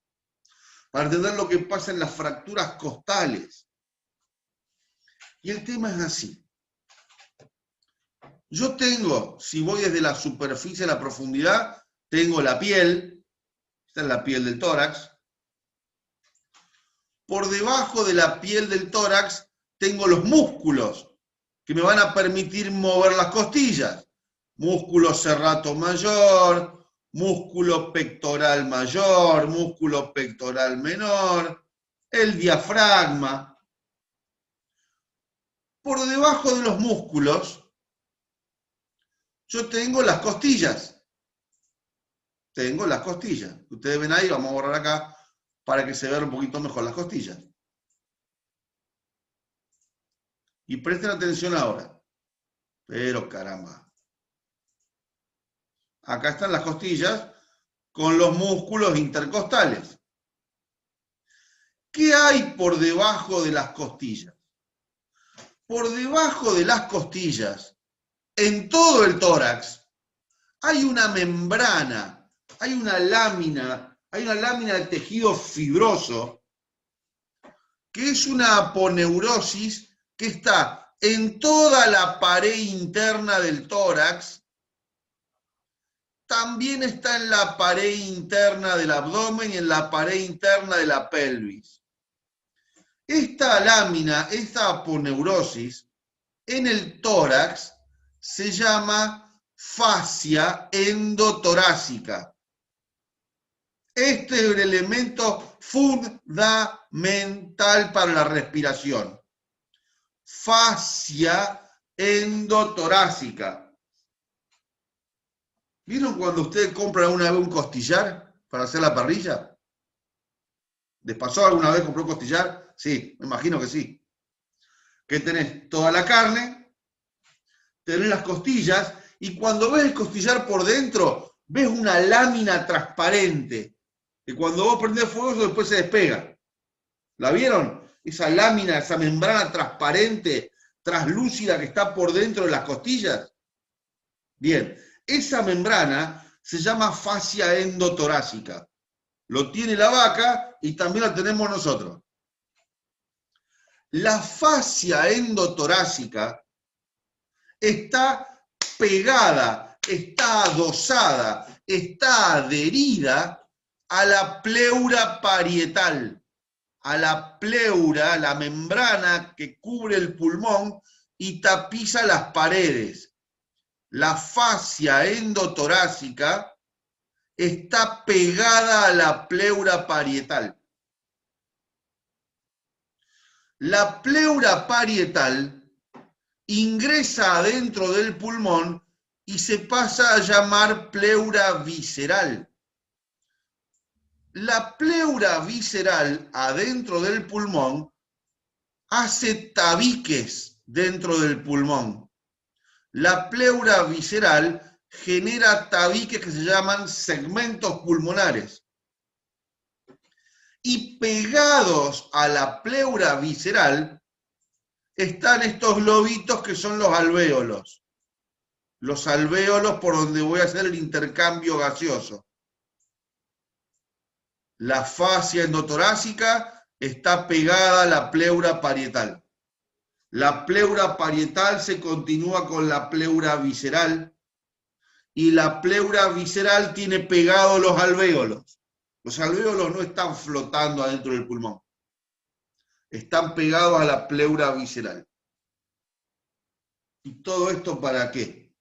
para entender lo que pasa en las fracturas costales. Y el tema es así. Yo tengo, si voy desde la superficie a la profundidad, tengo la piel, esta es la piel del tórax. Por debajo de la piel del tórax tengo los músculos que me van a permitir mover las costillas. Músculo serrato mayor, músculo pectoral mayor, músculo pectoral menor, el diafragma. Por debajo de los músculos yo tengo las costillas. Tengo las costillas. Ustedes ven ahí, vamos a borrar acá para que se vean un poquito mejor las costillas. Y presten atención ahora. Pero caramba. Acá están las costillas con los músculos intercostales. ¿Qué hay por debajo de las costillas? Por debajo de las costillas, en todo el tórax, hay una membrana, hay una lámina de tejido fibroso, que es una aponeurosis que está en toda la pared interna del tórax, también está en la pared interna del abdomen y en la pared interna de la pelvis. Esta lámina, esta aponeurosis, en el tórax se llama fascia endotorácica. Este es el elemento fundamental para la respiración. Fascia endotorácica. ¿Vieron cuando ustedes compran alguna vez un costillar para hacer la parrilla? ¿Les pasó alguna vez comprar un costillar? Sí, me imagino que sí. Que tenés toda la carne, tenés las costillas, y cuando ves el costillar por dentro, ves una lámina transparente, que cuando vos prendés fuego eso después se despega. ¿La vieron? Esa lámina, esa membrana transparente, translúcida que está por dentro de las costillas. Bien, esa membrana se llama fascia endotorácica. Lo tiene la vaca y también la tenemos nosotros. La fascia endotorácica está pegada, está adosada, está adherida a la pleura parietal, a la pleura, la membrana que cubre el pulmón y tapiza las paredes. la fascia endotorácica está pegada a la pleura parietal. La pleura parietal ingresa adentro del pulmón y se pasa a llamar pleura visceral. La pleura visceral adentro del pulmón hace tabiques dentro del pulmón. La pleura visceral genera tabiques que se llaman segmentos pulmonares. Y pegados a la pleura visceral están estos lobitos que son los alvéolos. Los alvéolos por donde voy a hacer el intercambio gaseoso. La fascia endotorácica está pegada a la pleura parietal. La pleura parietal se continúa con la pleura visceral y la pleura visceral tiene pegados los alvéolos. Los alvéolos no están flotando adentro del pulmón. Están pegados a la pleura visceral. ¿Y todo esto para qué?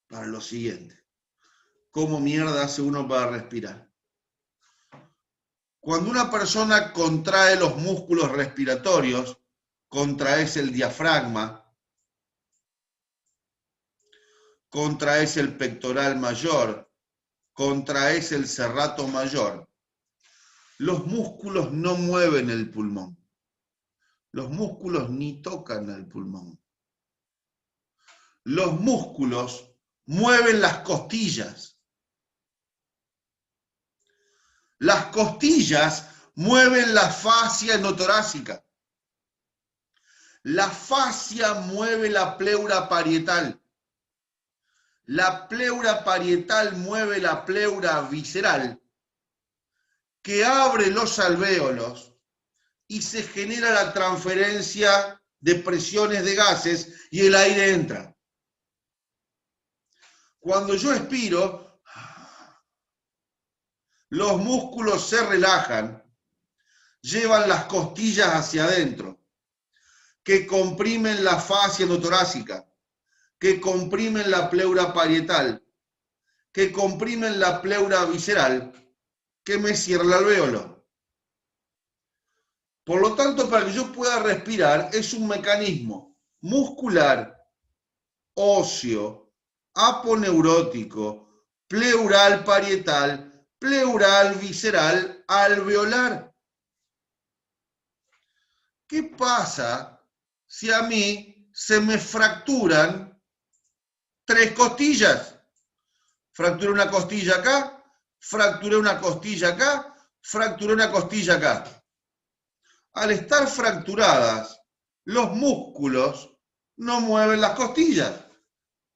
Para lo siguiente. ¿Cómo mierda hace uno para respirar? Cuando una persona contrae los músculos respiratorios, contraes el diafragma, contraes el pectoral mayor, contraes el serrato mayor, los músculos no mueven el pulmón. Los músculos ni tocan el pulmón. Los músculos mueven las costillas. Las costillas mueven la fascia endotorácica. La fascia mueve la pleura parietal. La pleura parietal mueve la pleura visceral, que abre los alvéolos y se genera la transferencia de presiones de gases y el aire entra. Cuando yo expiro, los músculos se relajan, llevan las costillas hacia adentro, que comprimen la fascia endotorácica, que comprimen la pleura parietal, que comprimen la pleura visceral, que me cierra el alvéolo. Por lo tanto, para que yo pueda respirar, es un mecanismo muscular, óseo, aponeurótico, pleural parietal, pleural visceral alveolar. ¿Qué pasa si a mí se me fracturan 3 costillas? Fracturé una costilla acá, fracturé una costilla acá, fracturé una costilla acá. Al estar fracturadas, los músculos no mueven las costillas.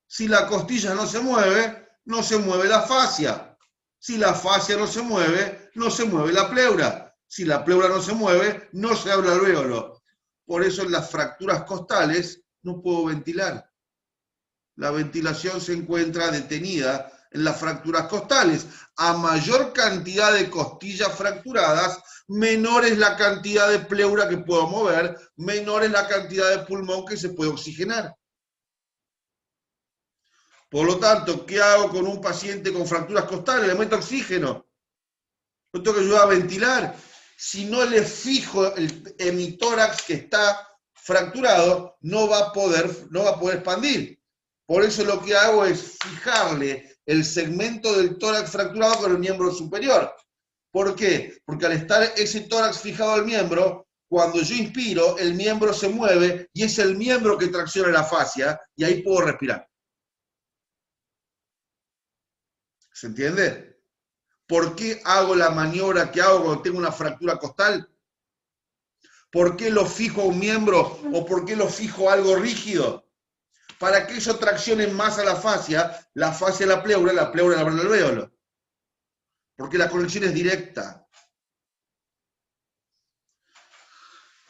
Si la costilla no se mueve la fascia. Si la fascia no se mueve la pleura. Si la pleura no se mueve, no se abre el alvéolo. Por eso en las fracturas costales no puedo ventilar. La ventilación se encuentra detenida en las fracturas costales. A mayor cantidad de costillas fracturadas, menor es la cantidad de pleura que puedo mover, menor es la cantidad de pulmón que se puede oxigenar. Por lo tanto, ¿qué hago con un paciente con fracturas costales? Le meto oxígeno. Lo tengo que ayudar a ventilar. Si no le fijo el hemitórax que está fracturado, no va a poder expandir. Por eso lo que hago es fijarle el segmento del tórax fracturado con el miembro superior. ¿Por qué? Porque al estar ese tórax fijado al miembro, cuando yo inspiro, el miembro se mueve y es el miembro que tracciona la fascia y ahí puedo respirar. ¿Se entiende? ¿Por qué hago la maniobra que hago cuando tengo una fractura costal? ¿Por qué lo fijo a un miembro o por qué lo fijo a algo rígido? Para que eso traccione más a la fascia a la pleura abre el alvéolo. Porque la conexión es directa.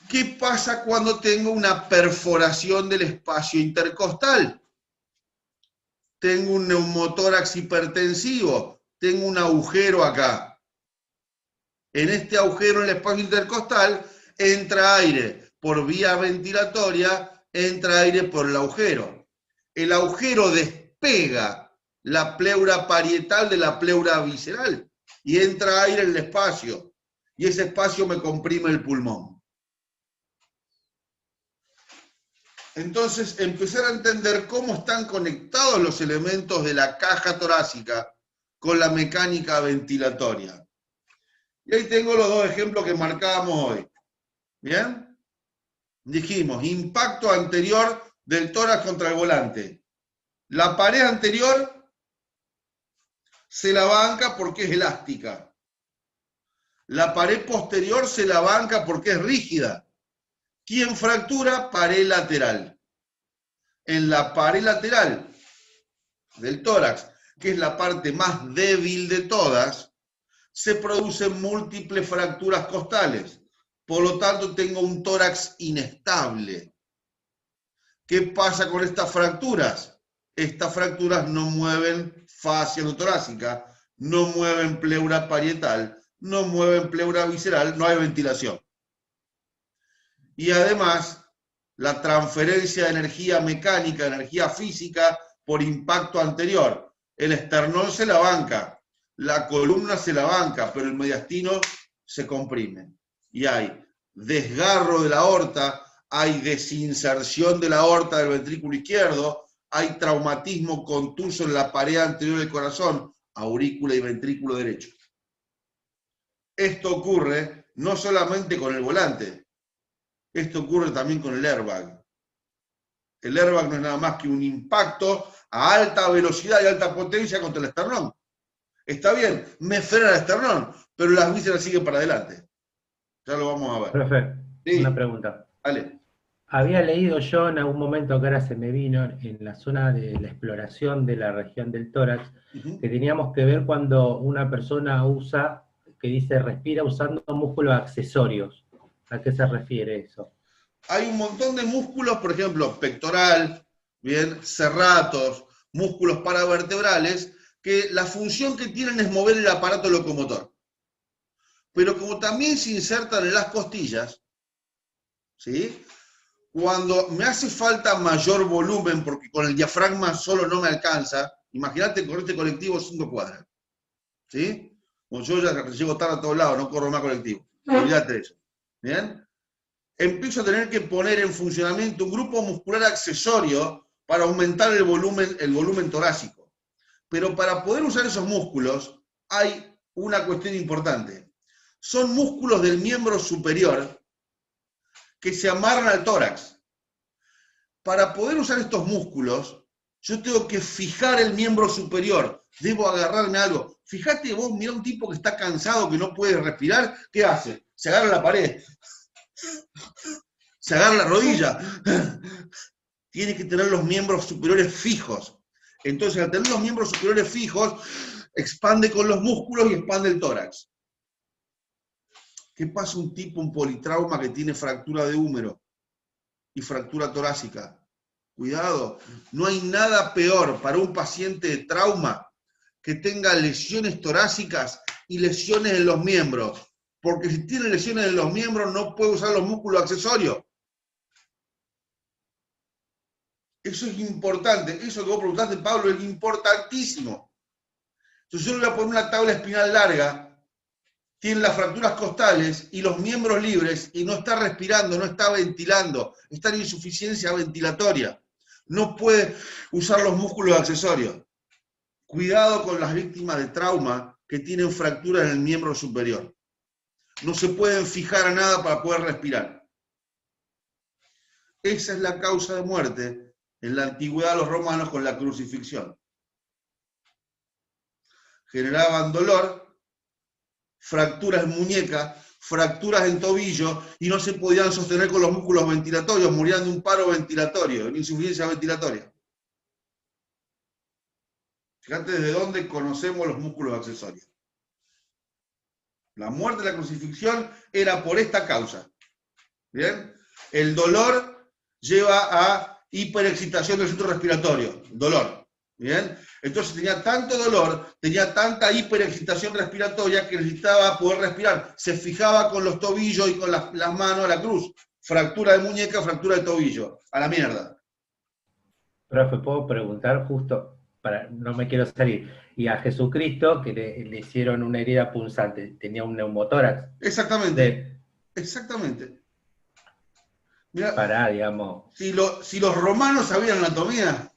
¿Qué pasa cuando tengo una perforación del espacio intercostal? Tengo un neumotórax hipertensivo, tengo un agujero acá. En este agujero, en el espacio intercostal, entra aire por vía ventilatoria, entra aire por el agujero. El agujero despega la pleura parietal de la pleura visceral y entra aire en el espacio. Y ese espacio me comprime el pulmón. Entonces, empezar a entender cómo están conectados los elementos de la caja torácica con la mecánica ventilatoria. Y ahí tengo los dos ejemplos que marcábamos hoy. ¿Bien? Dijimos, impacto anterior del tórax contra el volante. La pared anterior se la banca porque es elástica. La pared posterior se la banca porque es rígida. ¿Quién fractura? Pared lateral. En la pared lateral del tórax, que es la parte más débil de todas, se producen múltiples fracturas costales. Por lo tanto, tengo un tórax inestable. ¿Qué pasa con estas fracturas? Estas fracturas no mueven fascia torácica, no mueven pleura parietal, no mueven pleura visceral, no hay ventilación. Y además, la transferencia de energía mecánica, energía física, por impacto anterior. El esternón se la banca, la columna se la banca, pero el mediastino se comprime. Y hay desgarro de la aorta, hay desinserción de la aorta del ventrículo izquierdo, hay traumatismo contuso en la pared anterior del corazón, aurícula y ventrículo derecho. Esto ocurre no solamente con el volante, esto ocurre también con el airbag. El airbag no es nada más que un impacto a alta velocidad y alta potencia contra el esternón. Está bien, me frena el esternón, pero las vísceras siguen para adelante. Ya lo vamos a ver. Profe, Sí. una pregunta. Dale. Había leído yo en algún momento, que ahora se me vino, en la zona de la exploración de la región del tórax, que teníamos que ver cuando una persona usa, que dice respira usando músculos accesorios. ¿A qué se refiere eso? Hay un montón de músculos, por ejemplo, pectoral, bien, serratos, músculos paravertebrales, que la función que tienen es mover el aparato locomotor. Pero como también se insertan en las costillas, ¿sí? Cuando me hace falta mayor volumen, porque con el diafragma solo no me alcanza, imagínate correr este colectivo 5 cuadras, ¿sí? Como yo ya llego tarde a todos lados, no corro más colectivo, olvídate de eso, ¿bien? Empiezo a tener que poner en funcionamiento un grupo muscular accesorio para aumentar el volumen torácico. Pero para poder usar esos músculos hay una cuestión importante. Son músculos del miembro superior que se amarran al tórax. Para poder usar estos músculos, yo tengo que fijar el miembro superior. Debo agarrarme a algo. Fíjate vos, mira un tipo que está cansado, que no puede respirar, ¿qué hace? Se agarra a la pared. Se agarra la rodilla. Tiene que tener los miembros superiores fijos. Entonces, al tener los miembros superiores fijos, expande con los músculos y expande el tórax. ¿Qué pasa un tipo, un politrauma que tiene fractura de húmero y fractura torácica? Cuidado, no hay nada peor para un paciente de trauma que tenga lesiones torácicas y lesiones en los miembros. Porque si tiene lesiones en los miembros no puede usar los músculos accesorios. Eso es importante. Eso que vos preguntaste, Pablo, es importantísimo. Entonces yo le voy a poner una tabla espinal larga, tiene las fracturas costales y los miembros libres y no está respirando, no está ventilando, está en insuficiencia ventilatoria. No puede usar los músculos accesorios. Cuidado con las víctimas de trauma que tienen fracturas en el miembro superior. No se pueden fijar a nada para poder respirar. Esa es la causa de muerte en la antigüedad de los romanos con la crucifixión. Generaban dolor, fracturas en muñeca, fracturas en tobillo y no se podían sostener con los músculos ventilatorios, morían de un paro ventilatorio, de insuficiencia ventilatoria. Fíjate desde dónde conocemos los músculos accesorios. La muerte de la crucifixión era por esta causa. ¿Bien? El dolor lleva a hiperexcitación del centro respiratorio. Dolor. ¿Bien? Entonces tenía tanto dolor, tenía tanta hiperexcitación respiratoria que necesitaba poder respirar. Se fijaba con los tobillos y con las manos a la cruz. Fractura de muñeca, fractura de tobillo. A la mierda. Profe, ¿puedo preguntar justo? no me quiero salir. Y a Jesucristo, que le hicieron una herida punzante, tenía un neumotórax. Exactamente. Exactamente. Mirá, digamos. Si los romanos sabían anatomía,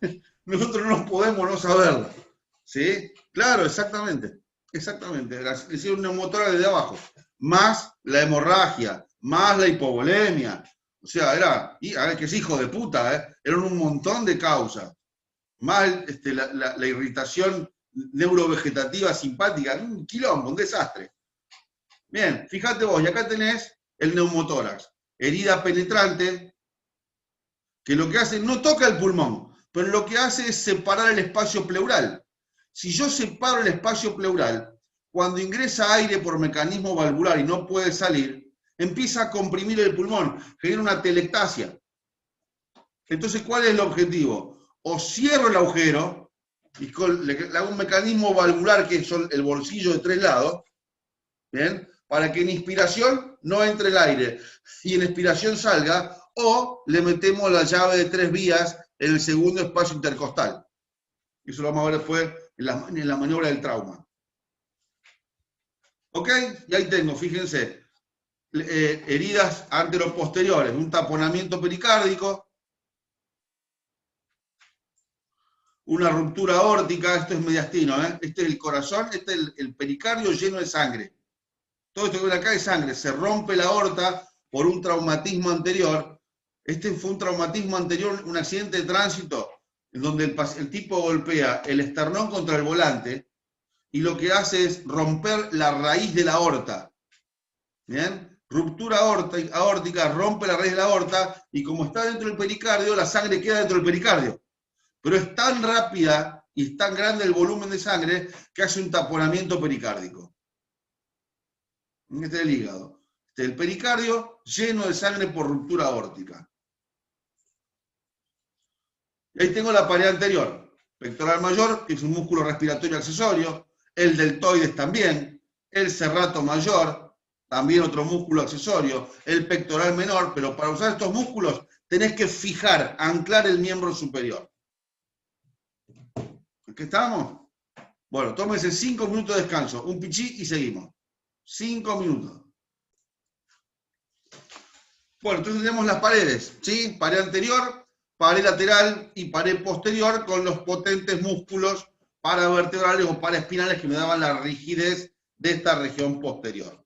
nosotros no podemos no saberlo. ¿Sí? Claro, exactamente. Exactamente. Le hicieron un neumotórax desde abajo. Más la hemorragia, más la hipovolemia. O sea, a ver, que es hijo de puta, ¿eh? Eran un montón de causas. Más la irritación neurovegetativa simpática, un quilombo, un desastre. Bien, fíjate vos, y acá tenés el neumotórax. Herida penetrante, que lo que hace, no toca el pulmón, pero lo que hace es separar el espacio pleural. Si yo separo el espacio pleural, cuando ingresa aire por mecanismo valvular y no puede salir, empieza a comprimir el pulmón, genera una telectasia. Entonces, ¿cuál es el objetivo? O cierro el agujero, y le hago un mecanismo valvular que es el bolsillo de 3 lados, ¿bien? Para que en inspiración no entre el aire y en expiración salga, o le metemos la llave de 3 vías en el segundo espacio intercostal. Eso lo vamos a ver después en la maniobra del trauma. ¿Ok? Y ahí tengo, fíjense, heridas anteroposteriores, un taponamiento pericárdico, una ruptura aórtica, esto es mediastino, ¿eh? Este es el corazón, este es el pericardio lleno de sangre. Todo esto que ven acá es sangre, se rompe la aorta por un traumatismo anterior. Este fue un traumatismo anterior, un accidente de tránsito, en donde el tipo golpea el esternón contra el volante y lo que hace es romper la raíz de la aorta. ¿Bien? Ruptura aórtica, rompe la raíz de la aorta y como está dentro del pericardio, la sangre queda dentro del pericardio. Pero es tan rápida y es tan grande el volumen de sangre que hace un taponamiento pericárdico. Este es el hígado. Este es el pericardio lleno de sangre por ruptura aórtica. Y ahí tengo la pared anterior. Pectoral mayor, que es un músculo respiratorio accesorio. El deltoides también. El serrato mayor, también otro músculo accesorio. El pectoral menor, pero para usar estos músculos tenés que fijar, anclar el miembro superior. ¿Aquí estamos? Bueno, tómense 5 minutos de descanso. Un pichí y seguimos. 5 minutos. Bueno, entonces tenemos las paredes, ¿sí? Pared anterior, pared lateral y pared posterior con los potentes músculos paravertebrales o paraespinales que me daban la rigidez de esta región posterior.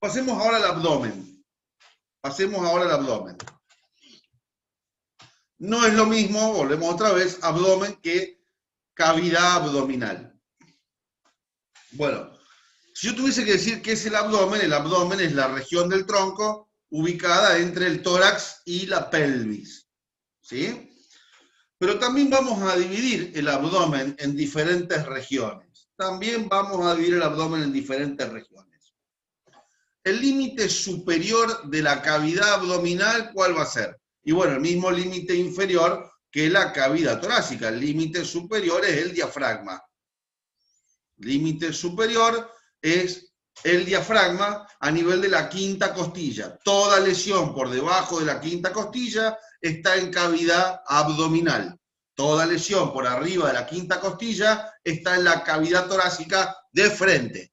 Pasemos ahora al abdomen. Pasemos ahora al abdomen. No es lo mismo, volvemos otra vez, abdomen que cavidad abdominal. Bueno, si yo tuviese que decir qué es el abdomen es la región del tronco ubicada entre el tórax y la pelvis. ¿Sí? Pero también vamos a dividir el abdomen en diferentes regiones. También vamos a dividir el abdomen en diferentes regiones. El límite superior de la cavidad abdominal, ¿cuál va a ser? Y bueno, el mismo límite inferior que la cavidad torácica. El límite superior es el diafragma. Límite superior es el diafragma a nivel de la quinta costilla. Toda lesión por debajo de la quinta costilla está en cavidad abdominal. Toda lesión por arriba de la quinta costilla está en la cavidad torácica de frente.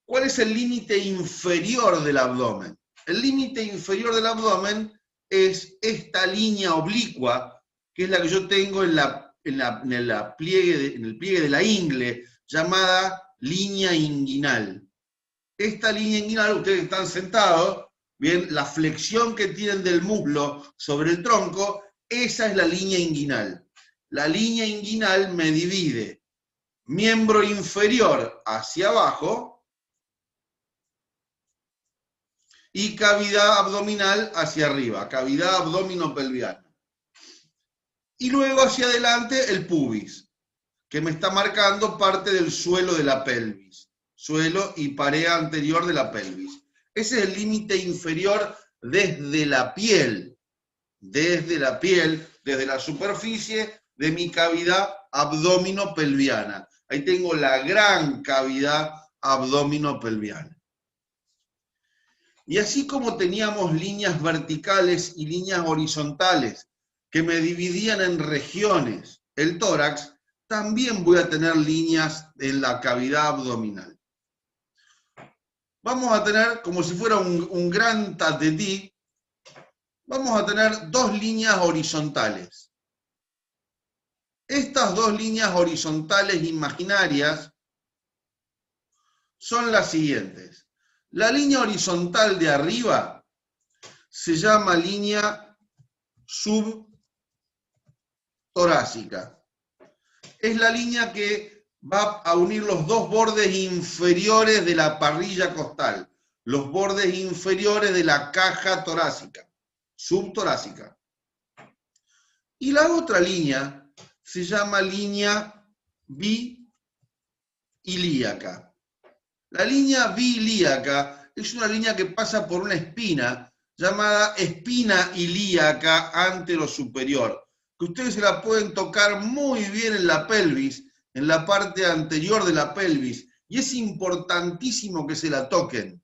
¿Cuál es el límite inferior del abdomen? El límite inferior del abdomen es esta línea oblicua, que es la que yo tengo en el pliegue de la ingle, llamada línea inguinal. Esta línea inguinal, ustedes están sentados, bien, la flexión que tienen del muslo sobre el tronco, esa es la línea inguinal. La línea inguinal me divide miembro inferior hacia abajo y cavidad abdominal hacia arriba, cavidad abdominopelviana. Y luego hacia adelante el pubis, que me está marcando parte del suelo de la pelvis. Suelo y pared anterior de la pelvis. Ese es el límite inferior desde la piel. Desde la superficie de mi cavidad abdominopelviana. Ahí tengo la gran cavidad abdominopelviana. Y así como teníamos líneas verticales y líneas horizontales que me dividían en regiones, el tórax, también voy a tener líneas en la cavidad abdominal. Vamos a tener, como si fuera un gran tatetí, vamos a tener dos líneas horizontales. Estas dos líneas horizontales imaginarias son las siguientes. La línea horizontal de arriba se llama línea subtorácica. Es la línea que va a unir los dos bordes inferiores de la parrilla costal, los bordes inferiores de la caja torácica, subtorácica. Y la otra línea se llama línea biilíaca. La línea biilíaca es una línea que pasa por una espina llamada espina ilíaca anterosuperior, que ustedes se la pueden tocar muy bien en la pelvis, en la parte anterior de la pelvis, y es importantísimo que se la toquen.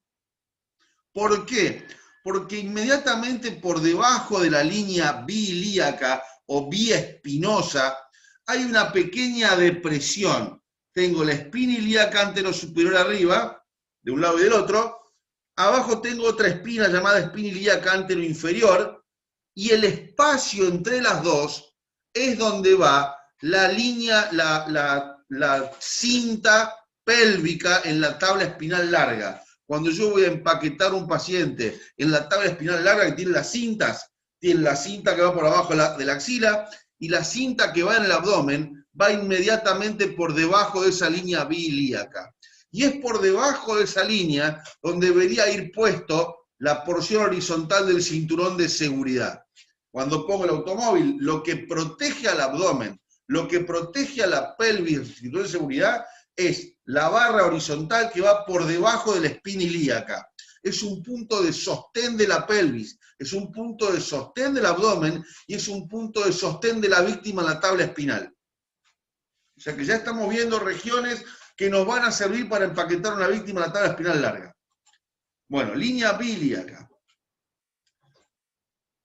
¿Por qué? Porque inmediatamente por debajo de la línea biilíaca o biespinosa hay una pequeña depresión. Tengo la espina ilíaca anterosuperior arriba, de un lado y del otro. Abajo tengo otra espina llamada espina ilíaca anteroinferior, y el espacio entre las dos es donde va la línea, la cinta pélvica en la tabla espinal larga. Cuando yo voy a empaquetar un paciente en la tabla espinal larga, que tiene las cintas, tiene la cinta que va por abajo de la axila y la cinta que va en el abdomen, va inmediatamente por debajo de esa línea biilíaca. Y es por debajo de esa línea donde debería ir puesto la porción horizontal del cinturón de seguridad. Cuando pongo el automóvil, lo que protege al abdomen, lo que protege a la pelvis del cinturón de seguridad es la barra horizontal que va por debajo de la espina ilíaca. Es un punto de sostén de la pelvis, es un punto de sostén del abdomen y es un punto de sostén de la víctima en la tabla espinal. O sea que ya estamos viendo regiones que nos van a servir para empaquetar una víctima en la tabla espinal larga. Bueno, línea biilíaca.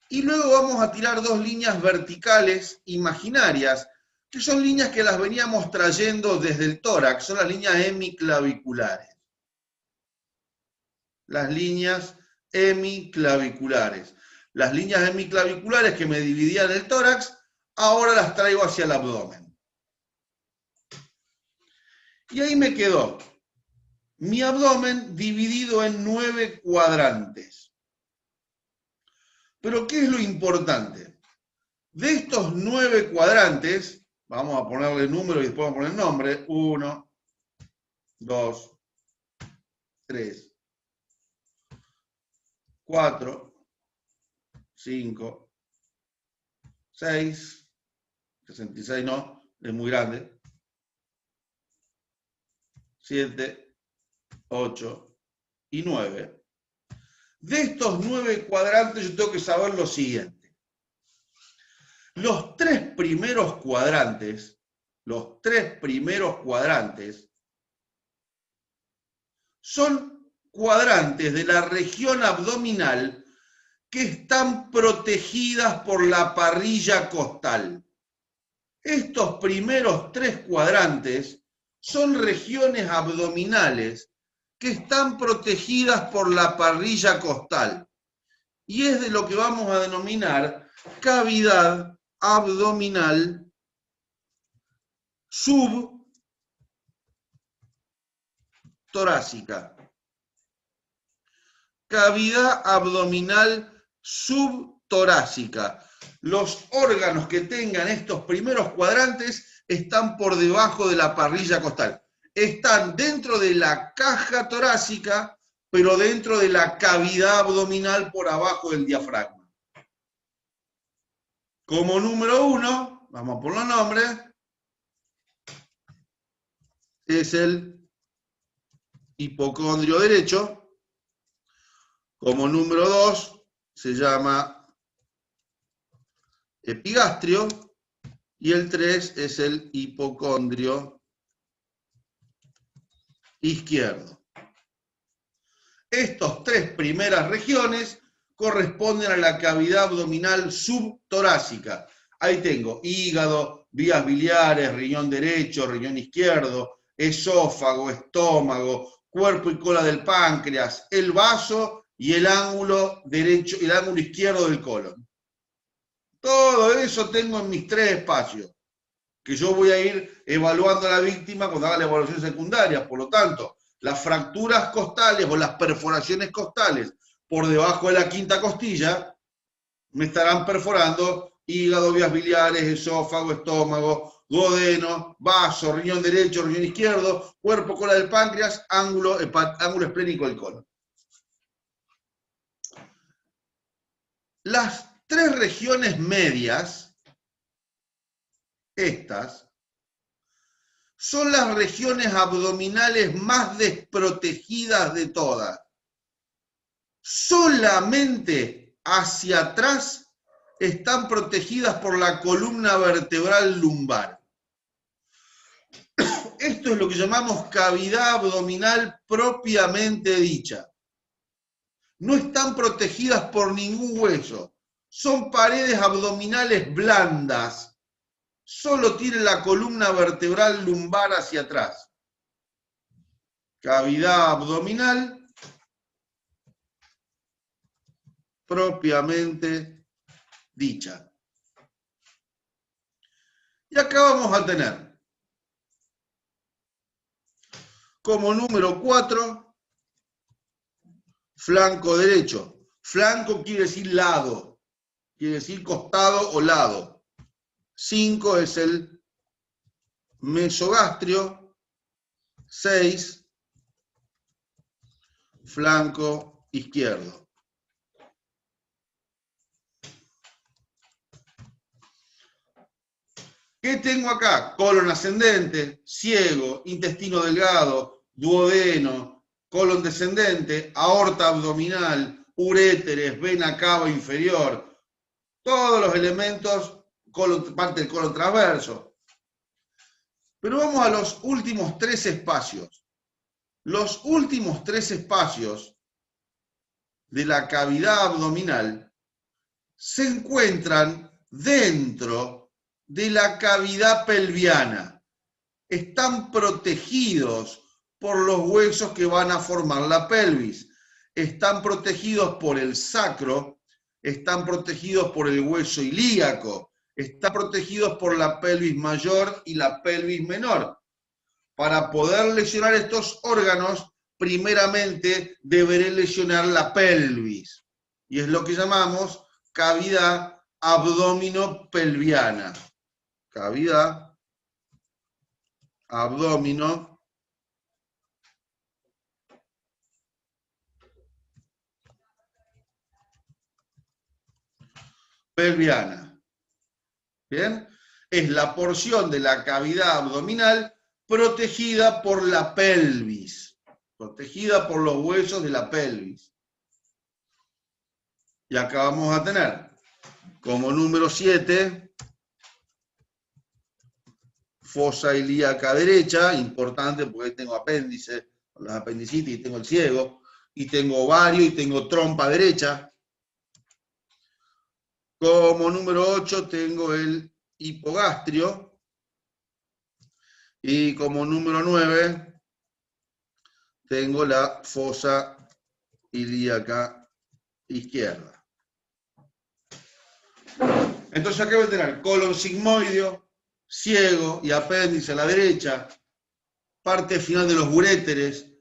Y luego vamos a tirar dos líneas verticales imaginarias, que son líneas que las veníamos trayendo desde el tórax, son las líneas hemiclaviculares. Las líneas hemiclaviculares. Las líneas hemiclaviculares que me dividían el tórax, ahora las traigo hacia el abdomen. Y ahí me quedó mi abdomen dividido en 9 cuadrantes. Pero ¿qué es lo importante? De estos 9 cuadrantes, vamos a ponerle número y después vamos a poner nombre, 1, 2, 3, 4, 5, 6, 66 no, es muy grande, 7, 8 y 9. De estos 9 cuadrantes yo tengo que saber lo siguiente. Los tres primeros cuadrantes son cuadrantes de la región abdominal que están protegidas por la parrilla costal. Estos primeros 3 cuadrantes son regiones abdominales que están protegidas por la parrilla costal. Y es de lo que vamos a denominar cavidad abdominal subtorácica. Cavidad abdominal subtorácica. Los órganos que tengan estos primeros cuadrantes están por debajo de la parrilla costal. Están dentro de la caja torácica, pero dentro de la cavidad abdominal por abajo del diafragma. Como número 1, vamos a poner nombre, es el hipocondrio derecho. Como número 2, se llama epigastrio. Y el 3 es el hipocondrio izquierdo. Estas 3 primeras regiones corresponden a la cavidad abdominal subtorácica. Ahí tengo hígado, vías biliares, riñón derecho, riñón izquierdo, esófago, estómago, cuerpo y cola del páncreas, el vaso y el ángulo derecho, el ángulo izquierdo del colon. Todo eso tengo en mis 3 espacios, que yo voy a ir evaluando a la víctima cuando haga la evaluación secundaria. Por lo tanto, las fracturas costales o las perforaciones costales por debajo de la quinta costilla me estarán perforando hígado, vías biliares, esófago, estómago, duodeno, vaso, riñón derecho, riñón izquierdo, cuerpo, cola del páncreas, ángulo esplénico del colon. Las 3 regiones medias, estas, son las regiones abdominales más desprotegidas de todas. Solamente hacia atrás están protegidas por la columna vertebral lumbar. Esto es lo que llamamos cavidad abdominal propiamente dicha. No están protegidas por ningún hueso. Son paredes abdominales blandas. Solo tiene la columna vertebral lumbar hacia atrás. Cavidad abdominal propiamente dicha. Y acá vamos a tener como número 4, flanco derecho. Flanco quiere decir lado, quiere decir costado o lado. 5 es el mesogastrio. 6, flanco izquierdo. ¿Qué tengo acá? Colon ascendente, ciego, intestino delgado, duodeno, colon descendente, aorta abdominal, uréteres, vena cava inferior. Todos los elementos, parte del colon transverso. Pero vamos a los últimos 3 espacios. Los últimos 3 espacios de la cavidad abdominal se encuentran dentro de la cavidad pelviana. Están protegidos por los huesos que van a formar la pelvis. Están protegidos por el sacro, están protegidos por el hueso ilíaco, están protegidos por la pelvis mayor y la pelvis menor. Para poder lesionar estos órganos, primeramente deberé lesionar la pelvis. Y es lo que llamamos cavidad abdominopelviana. Cavidad abdominopelviana. ¿Bien? Es la porción de la cavidad abdominal protegida por la pelvis, protegida por los huesos de la pelvis. Y acá vamos a tener como número 7, fosa ilíaca derecha, importante porque tengo apéndice, la apendicitis, y tengo el ciego, y tengo ovario, y tengo trompa derecha. Como número 8 tengo el hipogastrio, y como número 9 tengo la fosa ilíaca izquierda. Entonces acá voy a tener colon sigmoideo, ciego y apéndice a la derecha, parte final de los uréteres,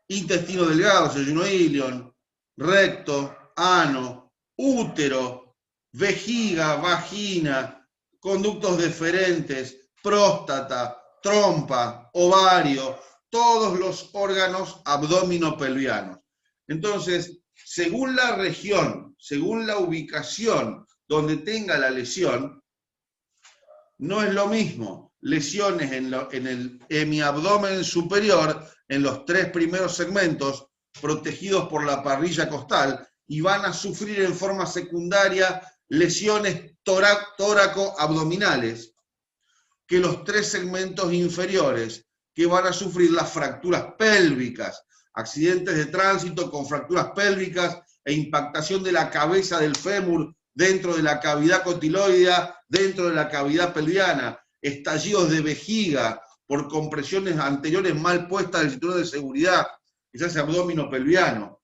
intestino delgado, senoilion, recto, ano, útero, vejiga, vagina, conductos deferentes, próstata, trompa, ovario, todos los órganos abdominopelvianos. Entonces, según la región, según la ubicación donde tenga la lesión, no es lo mismo lesiones en el hemiabdomen superior, en los 3 primeros segmentos, protegidos por la parrilla costal, y van a sufrir en forma secundaria lesiones tóraco-abdominales, que los 3 segmentos inferiores, que van a sufrir las fracturas pélvicas, accidentes de tránsito con fracturas pélvicas e impactación de la cabeza del fémur dentro de la cavidad cotiloidea, dentro de la cavidad pelviana, estallidos de vejiga por compresiones anteriores mal puestas del cinturón de seguridad, que se hace abdomino pelviano,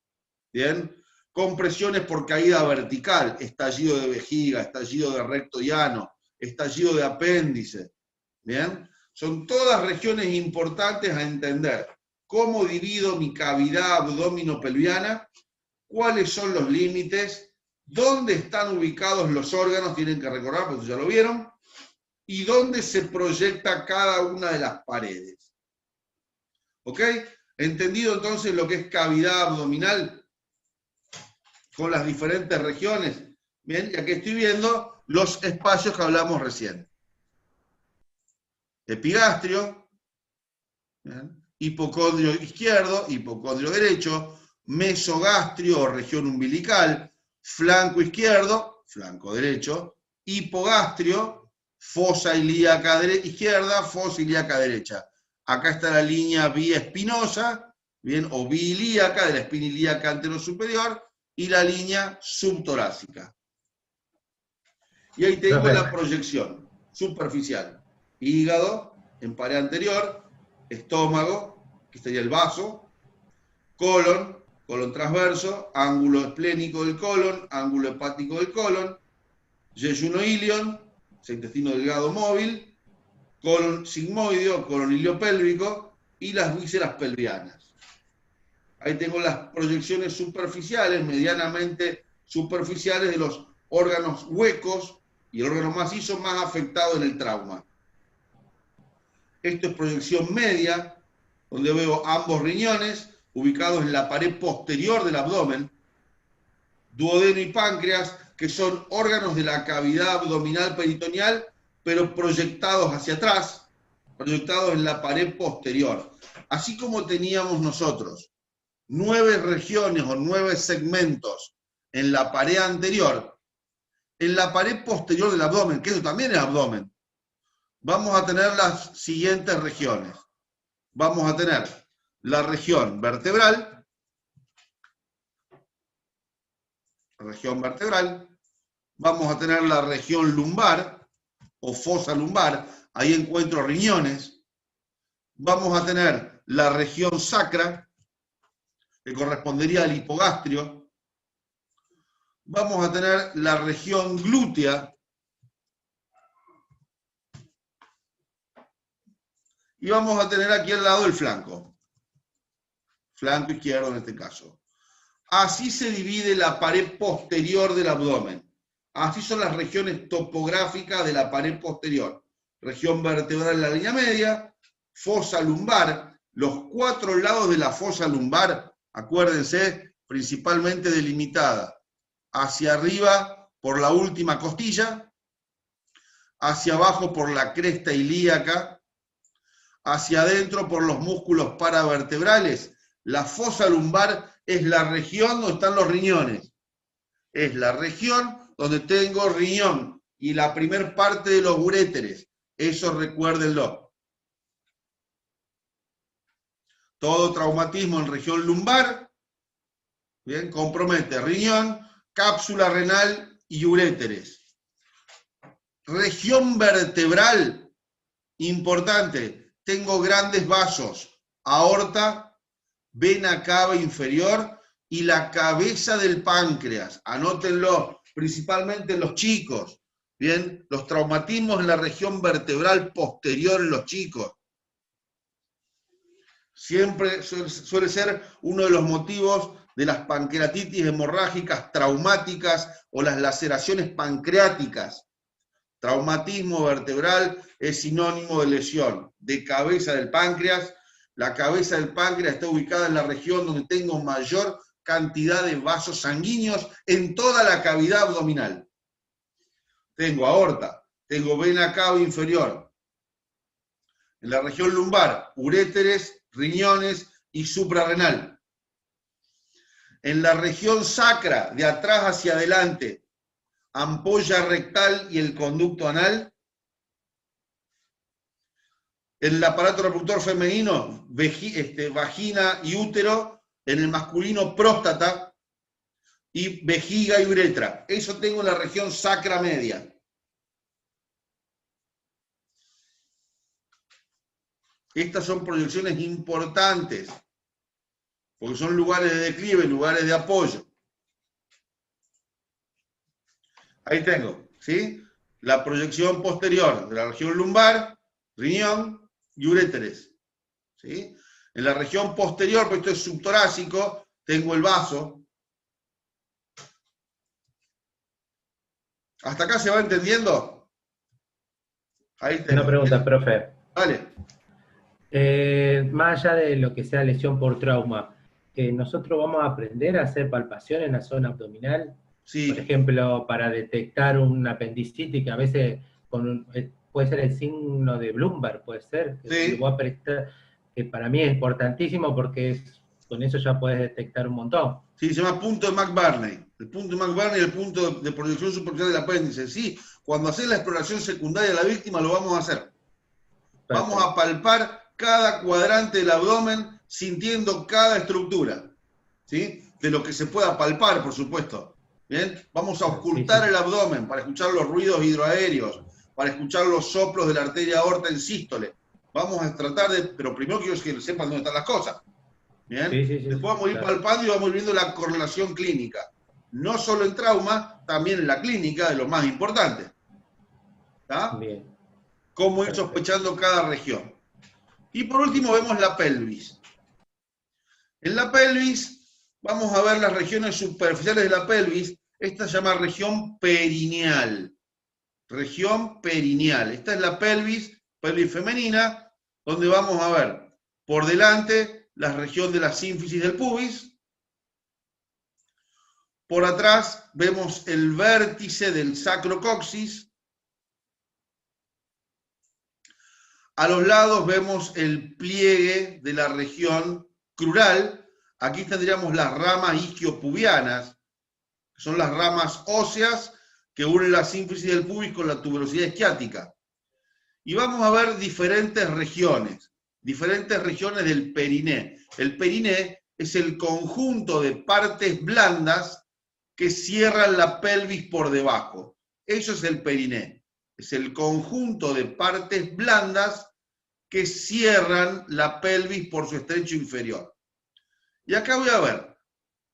¿bien? Compresiones por caída vertical, estallido de vejiga, estallido de recto y ano, estallido de apéndice, ¿bien? Son todas regiones importantes a entender. ¿Cómo divido mi cavidad abdomino-pelviana? ¿Cuáles son los límites? ¿Dónde están ubicados los órganos? Tienen que recordar, porque ya lo vieron. ¿Y dónde se proyecta cada una de las paredes? ¿Ok? ¿Entendido entonces lo que es cavidad abdominal? Con las diferentes regiones. Bien, y aquí estoy viendo los espacios que hablamos recién. Epigastrio, ¿bien? Hipocondrio izquierdo, hipocondrio derecho, mesogastrio o región umbilical, flanco izquierdo, flanco derecho, hipogastrio, fosa ilíaca izquierda, fosa ilíaca derecha. Acá está la línea vía espinosa, bien, o biilíaca, de la espina ilíaca anterosuperior, y la línea subtorácica. Y ahí tengo la proyección superficial. Hígado, en pared anterior, estómago, que sería el vaso, colon, colon transverso, ángulo esplénico del colon, ángulo hepático del colon, yeyuno ilion, intestino delgado móvil, colon sigmoideo, colon iliopélvico y las vísceras pelvianas. Ahí tengo las proyecciones superficiales, medianamente superficiales de los órganos huecos y el órgano macizo más afectado en el trauma. Esto es proyección media, donde veo ambos riñones ubicados en la pared posterior del abdomen, duodeno y páncreas, que son órganos de la cavidad abdominal peritoneal, pero proyectados hacia atrás, proyectados en la pared posterior. Así como teníamos nosotros 9 regiones o 9 segmentos en la pared anterior, en la pared posterior del abdomen, que eso también es abdomen, vamos a tener las siguientes regiones. Vamos a tener la región vertebral, vamos a tener la región lumbar o fosa lumbar, ahí encuentro riñones, vamos a tener la región sacra, que correspondería al hipogastrio, vamos a tener la región glútea, y vamos a tener aquí al lado el flanco izquierdo en este caso. Así se divide la pared posterior del abdomen. Así son las regiones topográficas de la pared posterior. Región vertebral en la línea media, fosa lumbar, los 4 lados de la fosa lumbar, acuérdense, principalmente delimitada hacia arriba por la última costilla, hacia abajo por la cresta ilíaca, hacia adentro por los músculos paravertebrales. La fosa lumbar es la región donde están los riñones. Es la región donde tengo riñón y la primer parte de los uréteres. Eso recuérdenlo. Todo traumatismo en región lumbar, bien, compromete riñón, cápsula renal y uréteres. Región vertebral, importante. Tengo grandes vasos, aorta, vena cava inferior y la cabeza del páncreas. Anótenlo, principalmente en los chicos. Bien, los traumatismos en la región vertebral posterior en los chicos. Siempre suele ser uno de los motivos de las pancreatitis hemorrágicas traumáticas o las laceraciones pancreáticas. Traumatismo vertebral es sinónimo de lesión de cabeza del páncreas. La cabeza del páncreas está ubicada en la región donde tengo mayor cantidad de vasos sanguíneos en toda la cavidad abdominal. Tengo aorta, tengo vena cava inferior. En la región lumbar, uréteres, riñones y suprarrenal. En la región sacra, de atrás hacia adelante, ampolla rectal y el conducto anal. En el aparato reproductor femenino, vagina y útero. En el masculino, próstata y vejiga y uretra. Eso tengo en la región sacra media. Estas son proyecciones importantes, porque son lugares de declive, lugares de apoyo. Ahí tengo, ¿sí? La proyección posterior de la región lumbar, riñón y uréteres, ¿sí? En la región posterior, pues esto es subtorácico, tengo el vaso. ¿Hasta acá se va entendiendo? Ahí tengo. Una pregunta, profe. Vale. Más allá de lo que sea lesión por trauma, ¿nosotros vamos a aprender a hacer palpación en la zona abdominal? Sí. Por ejemplo, para detectar un apendicitis, que a veces puede ser el signo de Bloomberg, puede ser. Sí. Lo voy a prestar, que para mí es importantísimo porque con eso ya puedes detectar un montón. Sí, se llama punto de McBurney. El punto de McBurney y el punto de proyección superficial del apéndice. Sí, cuando haces la exploración secundaria de la víctima lo vamos a hacer. Perfecto. Vamos a palpar cada cuadrante del abdomen sintiendo cada estructura, ¿sí? De lo que se pueda palpar, por supuesto. ¿Bien? Vamos a ocultar el abdomen para escuchar los ruidos hidroaéreos, para escuchar los soplos de la arteria aorta en sístole. Vamos a tratar de... Pero primero quiero que sepan dónde están las cosas. ¿Bien? Después vamos a ir palpando y vamos a ir viendo la correlación clínica. No solo en trauma, también en la clínica, de lo más importante. ¿Está? Bien. Cómo ir sospechando cada región. Y por último vemos la pelvis. En la pelvis vamos a ver las regiones superficiales de la pelvis. Esta se llama región perineal. Región perineal. Esta es la pelvis femenina, donde vamos a ver por delante la región de la sínfisis del pubis. Por atrás vemos el vértice del sacrocoxis. A los lados vemos el pliegue de la región crural. Aquí tendríamos las ramas isquiopubianas, que son las ramas óseas que unen la sínfisis del pubis con la tuberosidad isquiática. Y vamos a ver diferentes regiones del periné. El periné es el conjunto de partes blandas que cierran la pelvis por debajo. Eso es el periné. Es el conjunto de partes blandas que cierran la pelvis por su estrecho inferior. Y acá voy a ver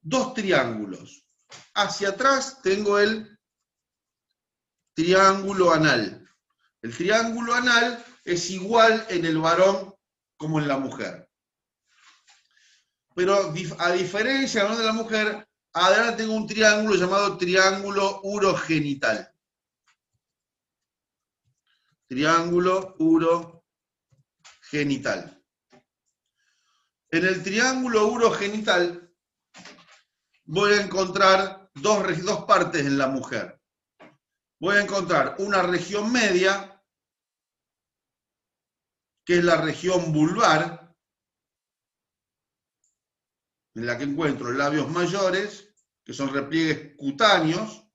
dos triángulos. Hacia atrás tengo el triángulo anal. El triángulo anal es igual en el varón como en la mujer. Pero a diferencia de la mujer, adelante tengo un triángulo llamado triángulo urogenital. Triángulo urogenital. En el triángulo urogenital voy a encontrar dos partes en la mujer. Voy a encontrar una región media, que es la región vulvar, en la que encuentro labios mayores, que son repliegues cutáneos,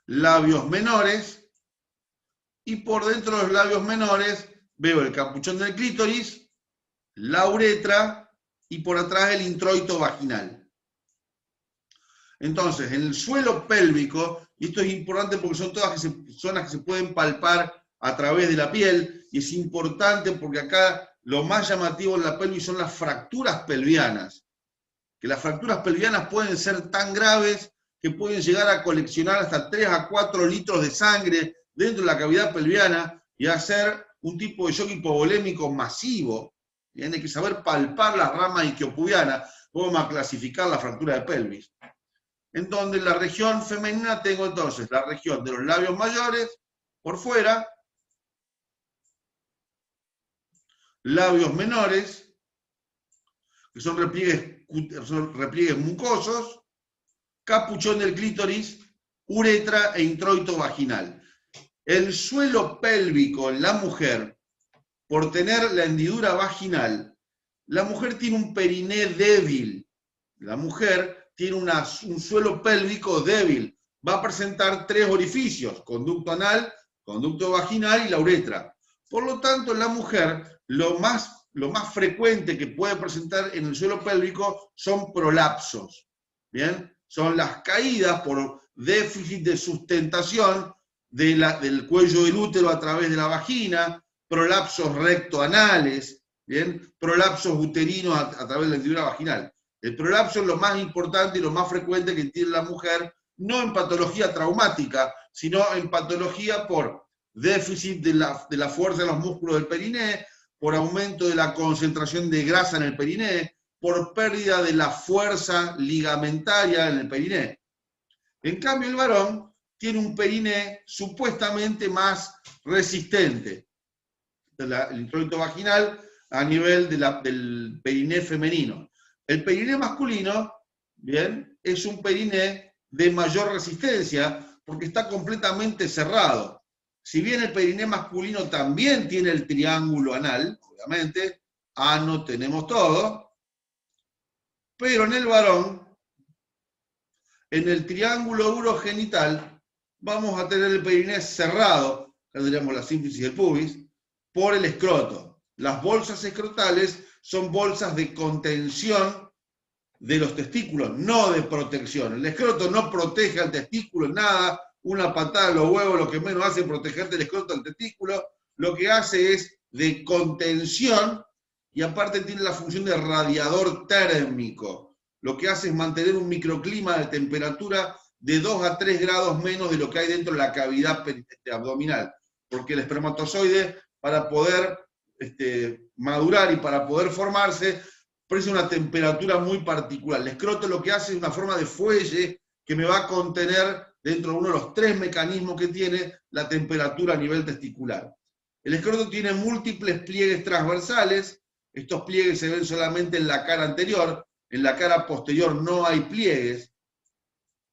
labios menores, y por dentro de los labios menores veo el capuchón del clítoris, la uretra, y por atrás el introito vaginal. Entonces, en el suelo pélvico, y esto es importante porque son todas zonas que se pueden palpar a través de la piel, y es importante porque acá lo más llamativo en la pelvis son las fracturas pelvianas, que las fracturas pelvianas pueden ser tan graves que pueden llegar a coleccionar hasta 3 a 4 litros de sangre dentro de la cavidad pelviana y hacer un tipo de shock hipovolémico masivo. Hay que saber palpar las ramas isquiopubianas, vamos a clasificar la fractura de pelvis. En donde en la región femenina tengo entonces la región de los labios mayores, por fuera, labios menores, que son repliegues mucosos, capuchón del clítoris, uretra e introito vaginal. El suelo pélvico en la mujer, por tener la hendidura vaginal, la mujer tiene un periné débil. La mujer tiene un suelo pélvico débil. Va a presentar 3 orificios: conducto anal, conducto vaginal y la uretra. Por lo tanto, en la mujer, lo más frecuente que puede presentar en el suelo pélvico son prolapsos. ¿Bien? Son las caídas por déficit de sustentación del cuello del útero a través de la vagina, prolapsos rectoanales, ¿bien? Prolapsos uterinos a través de la hendidura vaginal. El prolapso es lo más importante y lo más frecuente que tiene la mujer, no en patología traumática, sino en patología por déficit de la fuerza de los músculos del periné, por aumento de la concentración de grasa en el periné, por pérdida de la fuerza ligamentaria en el periné. En cambio, el varón tiene un periné supuestamente más resistente. El introito vaginal a nivel del periné femenino. El periné masculino, bien, es un periné de mayor resistencia porque está completamente cerrado. Si bien el periné masculino también tiene el triángulo anal, obviamente, ano tenemos todo, pero en el varón, en el triángulo urogenital, vamos a tener el periné cerrado, tendríamos la sínfisis del pubis, por el escroto. Las bolsas escrotales son bolsas de contención de los testículos, no de protección. El escroto no protege al testículo en nada, una patada en los huevos lo que menos hace es protegerte el escroto al testículo, lo que hace es de contención y aparte tiene la función de radiador térmico. Lo que hace es mantener un microclima de temperatura de 2 a 3 grados menos de lo que hay dentro de la cavidad abdominal, porque el espermatozoide, para poder madurar y para poder formarse, precisa una temperatura muy particular. El escroto lo que hace es una forma de fuelle que me va a contener dentro de uno de los 3 mecanismos que tiene la temperatura a nivel testicular. El escroto tiene múltiples pliegues transversales, estos pliegues se ven solamente en la cara anterior, en la cara posterior no hay pliegues,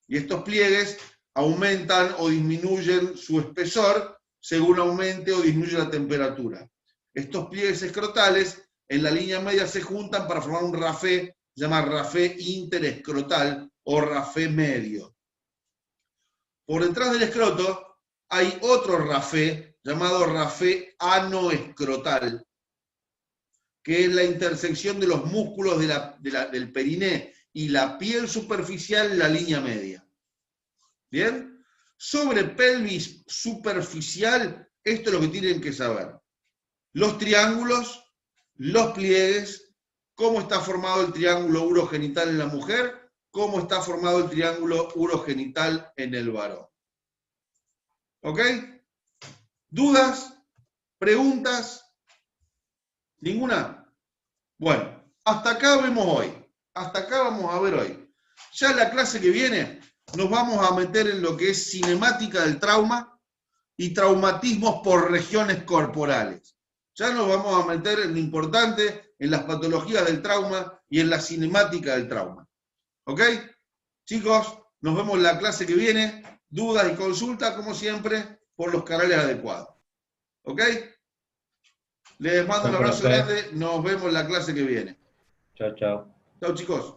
y estos pliegues aumentan o disminuyen su espesor según aumente o disminuye la temperatura. Estos pliegues escrotales en la línea media se juntan para formar un rafé, se llama rafé interescrotal o rafé medio. Por detrás del escroto hay otro rafé llamado rafé anoescrotal, que es la intersección de los músculos del periné y la piel superficial en la línea media. ¿Bien? Sobre pelvis superficial, esto es lo que tienen que saber. Los triángulos, los pliegues, cómo está formado el triángulo urogenital en la mujer, cómo está formado el triángulo urogenital en el varón. ¿Ok? ¿Dudas? ¿Preguntas? ¿Ninguna? Bueno, hasta acá vemos hoy. Hasta acá vamos a ver hoy. Ya en la clase que viene nos vamos a meter en lo que es cinemática del trauma y traumatismos por regiones corporales. Ya nos vamos a meter en lo importante, en las patologías del trauma y en la cinemática del trauma. ¿Ok? Chicos, nos vemos en la clase que viene. Dudas y consultas, como siempre, por los canales adecuados. ¿Ok? Les mando un abrazo grande. Nos vemos en la clase que viene. Chao, chao. Chao, chicos.